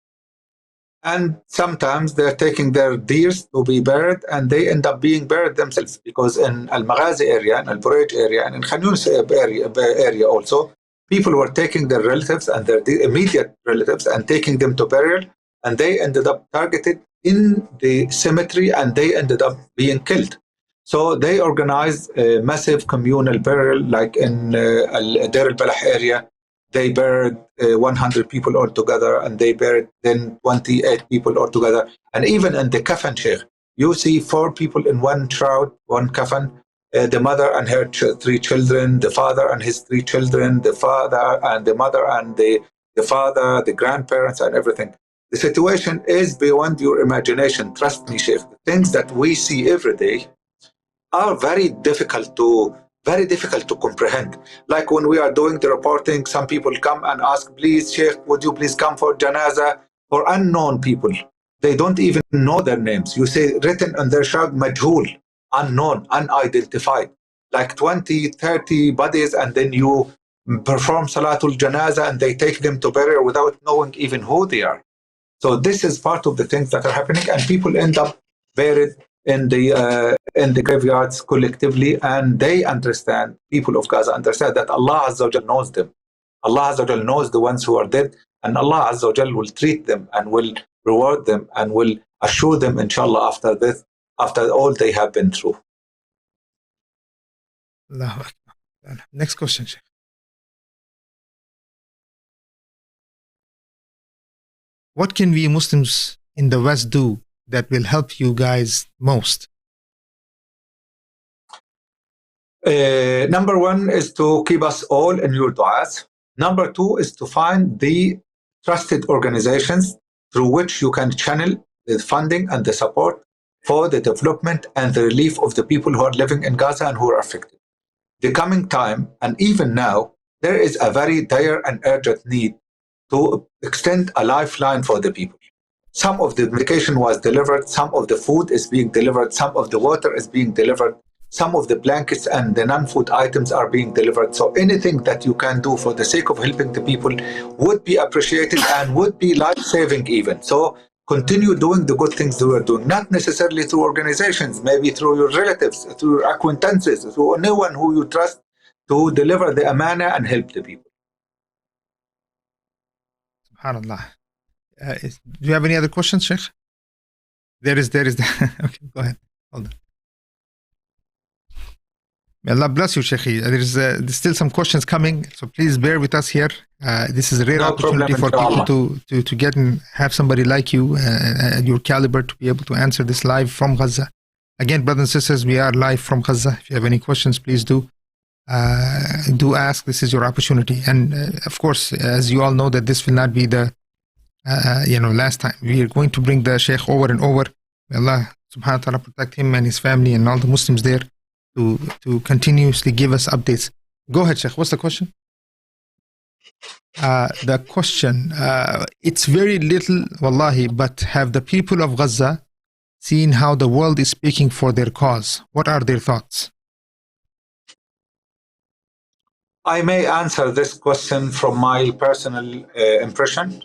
S3: and sometimes they're taking their deers to be buried, and they end up being buried themselves, because in Al Maghazi area, in Al Bureij area, and in Khan Yunis area also, people were taking their relatives and their immediate relatives and taking them to burial, and they ended up targeted in the cemetery, and they ended up being killed. So they organized a massive communal burial, like in Deir al-Balah area. They buried 100 people altogether, and they buried then 28 people altogether. And even in the coffin, Sheikh, you see 4 people in one shroud, one coffin, the mother and her three children, the father and his three children, the father and the mother and the father, the grandparents and everything. The situation is beyond your imagination. Trust me, Sheikh. The things that we see every day are very difficult to comprehend. Like when we are doing the reporting, some people come and ask, please, Sheikh, would you please come for janaza for unknown people? They don't even know their names. You say written on their shirt, majhul, unknown, unidentified, like 20, 30 bodies, and then you perform salatul janaza and they take them to burial without knowing even who they are. So this is part of the things that are happening, and people end up buried in the graveyards collectively, and they understand. People of Gaza understand that Allah Azza wa Jal knows them. Allah Azza wa Jal knows the ones who are dead, and Allah Azza wa Jal will treat them and will reward them and will assure them, inshallah, after this, after all they have been through.
S2: Allahu Akbar. Next question, Sheikh. What can we Muslims in the West do that will help you guys most?
S3: Number one is to keep us all in your du'as. Number two is to find the trusted organizations through which you can channel the funding and the support for the development and the relief of the people who are living in Gaza and who are affected. The coming time, and even now, there is a very dire and urgent need to extend a lifeline for the people. Some of the medication was delivered, some of the food is being delivered, some of the water is being delivered, some of the blankets and the non-food items are being delivered. So anything that you can do for the sake of helping the people would be appreciated and would be life-saving even. So continue doing the good things you are doing, not necessarily through organizations, maybe through your relatives, through your acquaintances, through anyone who you trust to deliver the amana and help the people.
S2: SubhanAllah. Do you have any other questions, Sheikh? There is. Okay, go ahead. Hold on. May Allah bless you, Sheikh. There's still some questions coming, so please bear with us here. This is a rare opportunity for people to get and have somebody like you at your caliber to be able to answer this live from Gaza. Again, brothers and sisters, we are live from Gaza. If you have any questions, please do ask. This is your opportunity. And of course, as you all know, that this will not be the last time. We are going to bring the Sheikh over and over. May Allah subhanahu wa ta'ala protect him and his family and all the Muslims there to continuously give us updates. Go ahead, Sheikh. What's the question? The question, it's very little, wallahi, but have the people of Gaza seen how the world is speaking for their cause? What are their thoughts?
S3: I may answer this question from my personal impression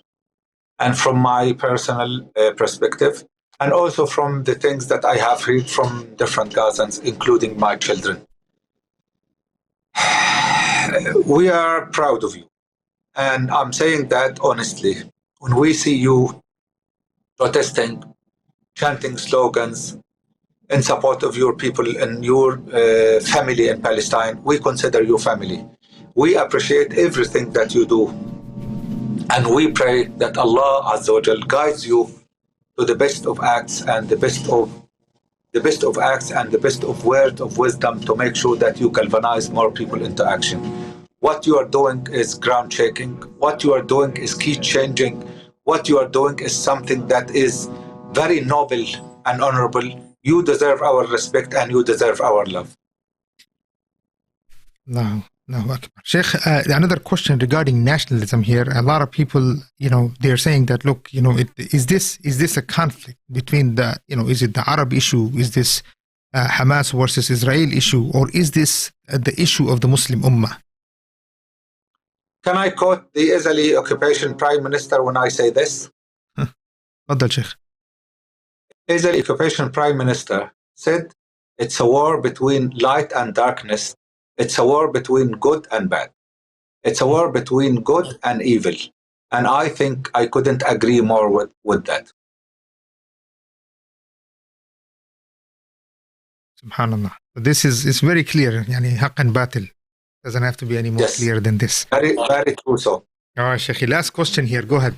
S3: and from my personal perspective, and also from the things that I have heard from different Gazans, including my children. We are proud of you. And I'm saying that honestly. When we see you protesting, chanting slogans in support of your people and your family in Palestine, we consider you family. We appreciate everything that you do. And we pray that Allah Azza wa Jal guides you to the best of acts and the best of acts and the best of words of wisdom to make sure that you galvanize more people into action. What you are doing is ground shaking. What you are doing is key changing. What you are doing is something that is very noble and honorable. You deserve our respect and you deserve our love.
S2: No, Sheikh, another question regarding nationalism here. A lot of people, they're saying that, look, is this a conflict between is it the Arab issue? Is this Hamas versus Israel issue? Or is this the issue of the Muslim Ummah?
S3: Can I quote the Israeli occupation prime minister when I say this?
S2: Tafadhal, Sheikh.
S3: Israeli occupation prime minister said, it's a war between light and darkness. It's a war between good and bad. It's a war between good and evil. And I think I couldn't agree more with that.
S2: Subhanallah. This is very clear. Yani haq and batil. Doesn't have to be any more clear than this.
S3: Very, very true so.
S2: All right, Sheikh. Last question here. Go ahead.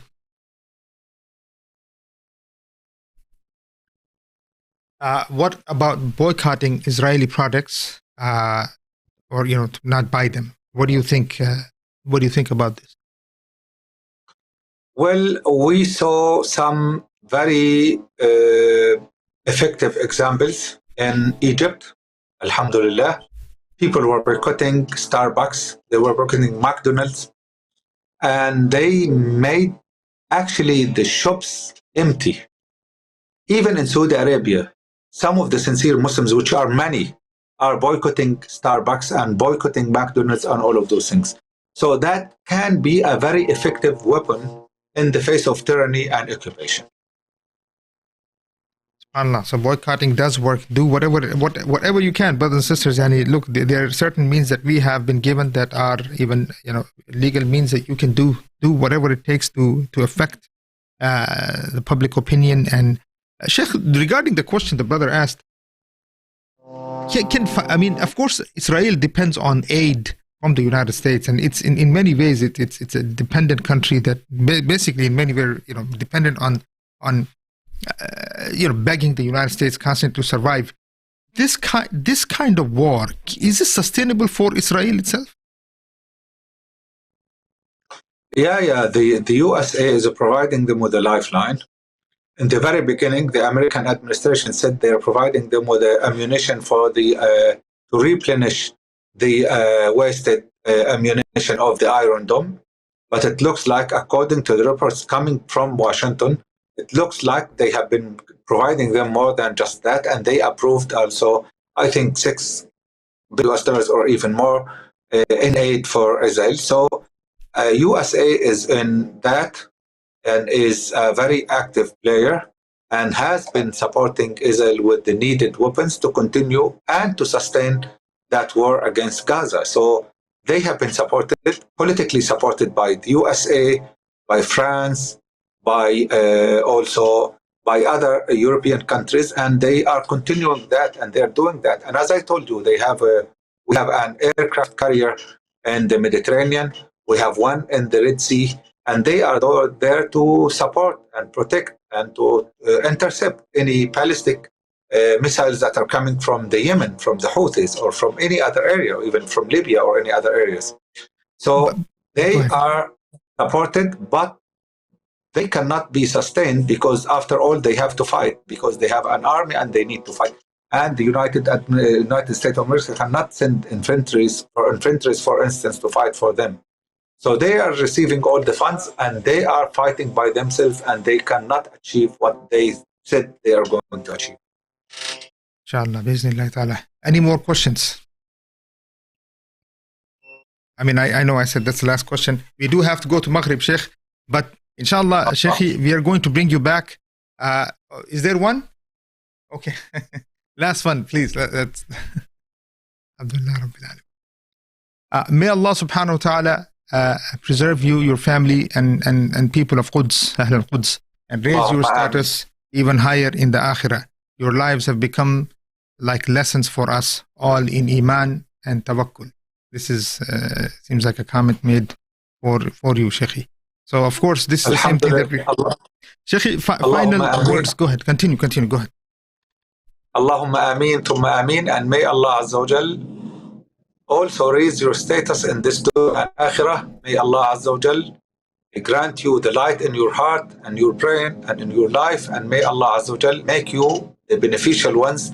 S2: What about boycotting Israeli products or to not buy them. What do you think? What do you think about this?
S3: Well, we saw some very effective examples in Egypt. Alhamdulillah, people were boycotting Starbucks, they were boycotting McDonald's, and they made actually the shops empty. Even in Saudi Arabia, some of the sincere Muslims, which are many, are boycotting Starbucks and boycotting McDonald's and all of those things. So that can be a very effective weapon in the face of tyranny and occupation.
S2: Allah. So boycotting does work. Do whatever you can, brothers and sisters. And look, there are certain means that we have been given that are even legal means that you can do whatever it takes to affect the public opinion. And Sheikh, regarding the question the brother asked, of course, Israel depends on aid from the United States, and it's in many ways it's a dependent country that basically in many ways dependent on begging the United States constantly to survive. This kind of war, is it sustainable for Israel itself?
S3: Yeah. The USA is providing them with a lifeline. In the very beginning, the American administration said they are providing them with ammunition for to replenish the wasted ammunition of the Iron Dome. But it looks like, according to the reports coming from Washington, it looks like they have been providing them more than just that, and they approved also, I think, $6 billion or even more in aid for Israel. So USA is in that and is a very active player and has been supporting Israel with the needed weapons to continue and to sustain that war against Gaza. So they have been politically supported by the USA, by France, by also by other European countries, and they are continuing that, and they're doing that. And as I told you, we have an aircraft carrier in the Mediterranean, we have one in the Red Sea, and they are there to support and protect and to intercept any ballistic missiles that are coming from the Yemen, from the Houthis, or from any other area, or even from Libya or any other areas. So they are supported, but they cannot be sustained because, after all, they have to fight because they have an army and they need to fight. And the United States of America cannot send infantry, for instance, to fight for them. So they are receiving all the funds and they are fighting by themselves, and they cannot achieve what they said they are going to achieve.
S2: Inshallah, bismillah ta'ala. Any more questions? I know I said that's the last question. We do have to go to Maghrib, Sheikh, but inshallah, Sheikh, we are going to bring you back. Is there one? Okay. Last one, please. That's Alhamdulillah Rabbil Alamin. May Allah subhanahu wa ta'ala preserve you, your family, and people of Quds, Ahl al-Quds, and raise your status even higher in the Akhirah. Your lives have become like lessons for us all in Iman and Tawakkul. This is seems like a comment made for you, Sheikh. So, of course, this is the same thing that we... Sheikh, final words. Go ahead. Continue. Go ahead.
S3: Allahumma ameen, thumma ameen, and may Allah Azza wa Jal also raise your status in this dunya and akhirah. May Allah Azza wa Jal grant you the light in your heart and your brain and in your life, and may Allah Azza wa Jal make you the beneficial ones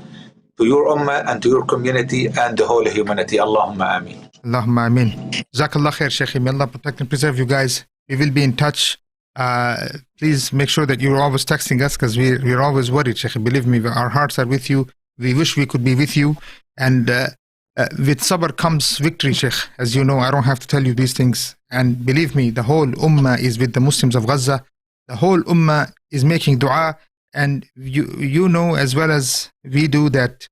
S3: to your ummah and to your community and the whole humanity. Allahumma ameen.
S2: Allahumma ameen. Jazakallah khair, Sheikh. May Allah protect and preserve you guys. We will be in touch. Please make sure that you're always texting us, because we're always worried, Sheikh. Believe me, our hearts are with you. We wish we could be with you. And with sabr comes victory, Sheikh. As you know, I don't have to tell you these things. And believe me, the whole ummah is with the Muslims of Gaza. The whole ummah is making dua. And you know as well as we do that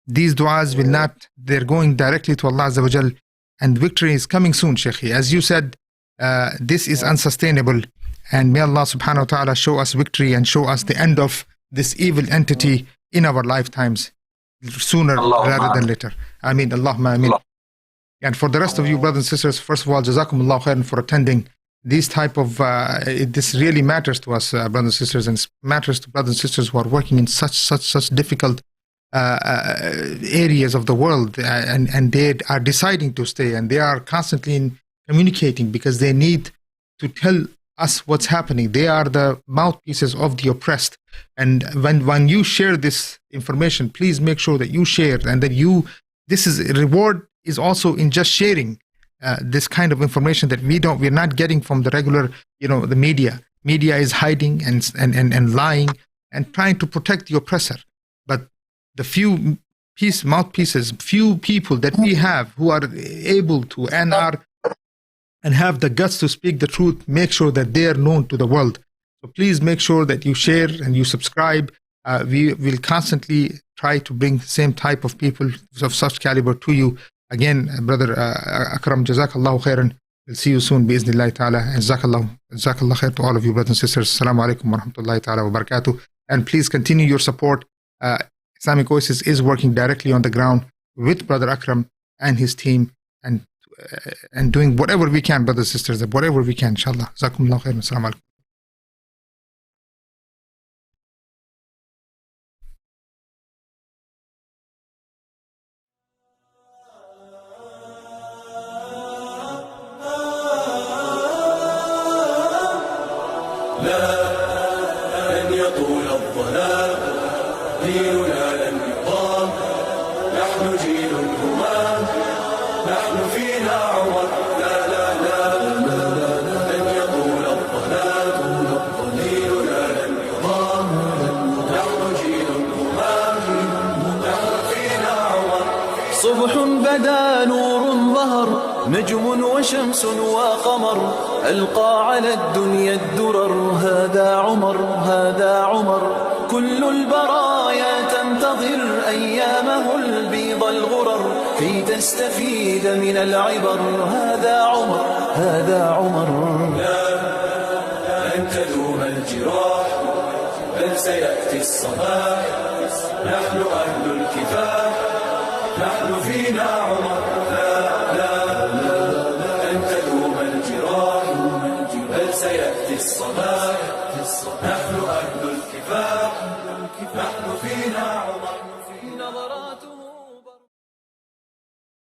S2: these du'as will not, they're going directly to Allah Azza wa Jal. And victory is coming soon, Sheikh. As you said, this is unsustainable, and may Allah subhanahu wa ta'ala show us victory and show us the end of this evil entity in our lifetimes sooner rather than later. Ameen. Allahumma ameen. And for the rest of you brothers and sisters, first of all, jazakumullahu khairan for attending these type of this really matters to us, brothers and sisters, and matters to brothers and sisters who are working in such difficult areas of the world, and they are deciding to stay, and they are constantly communicating because they need to tell us what's happening. They are the mouthpieces of the oppressed. And when you share this information, please make sure that you share, and that reward is also in just sharing this kind of information that we're not getting from the regular, the media. Media is hiding and lying and trying to protect the oppressor. But the few mouthpieces, few people that we have who are able to and have the guts to speak the truth, make sure that they are known to the world. So please make sure that you share and you subscribe. We will constantly try to bring the same type of people of such caliber to you. Again, Brother Akram, Jazakallahu khairan. We'll see you soon, bi'iznillahi ta'ala. And Jazakallah khair to all of you, brothers and sisters. Assalamu alaikum wa rahmatullahi ta'ala wa barakatuh. And please continue your support. Islamic Oasis is working directly on the ground with Brother Akram and his team, and doing whatever we can, brothers and sisters, whatever we can, inshallah. Jazakumullahu khairan. Assalamu alaikum.
S4: لن يطول الظلام ديننا لن يقام نحن جيل الهمام نحن فينا عمر لا لن يطول الظلام ديننا لن يقام نحن جيل الهمام نحن فينا عمر صبح بدا نور ظهر نجم وشمس وقمر ألقى على الدنيا الدرر هذا عمر كل البرايا تنتظر أيامه البيض الغرر كي تستفيد من العبر هذا عمر لن تدوم الجراح بل سيأتي الصباح نحن أهل الكفاح نحن فينا عمر سيأتي الصباح نحن أهل الكفاح نحن فينا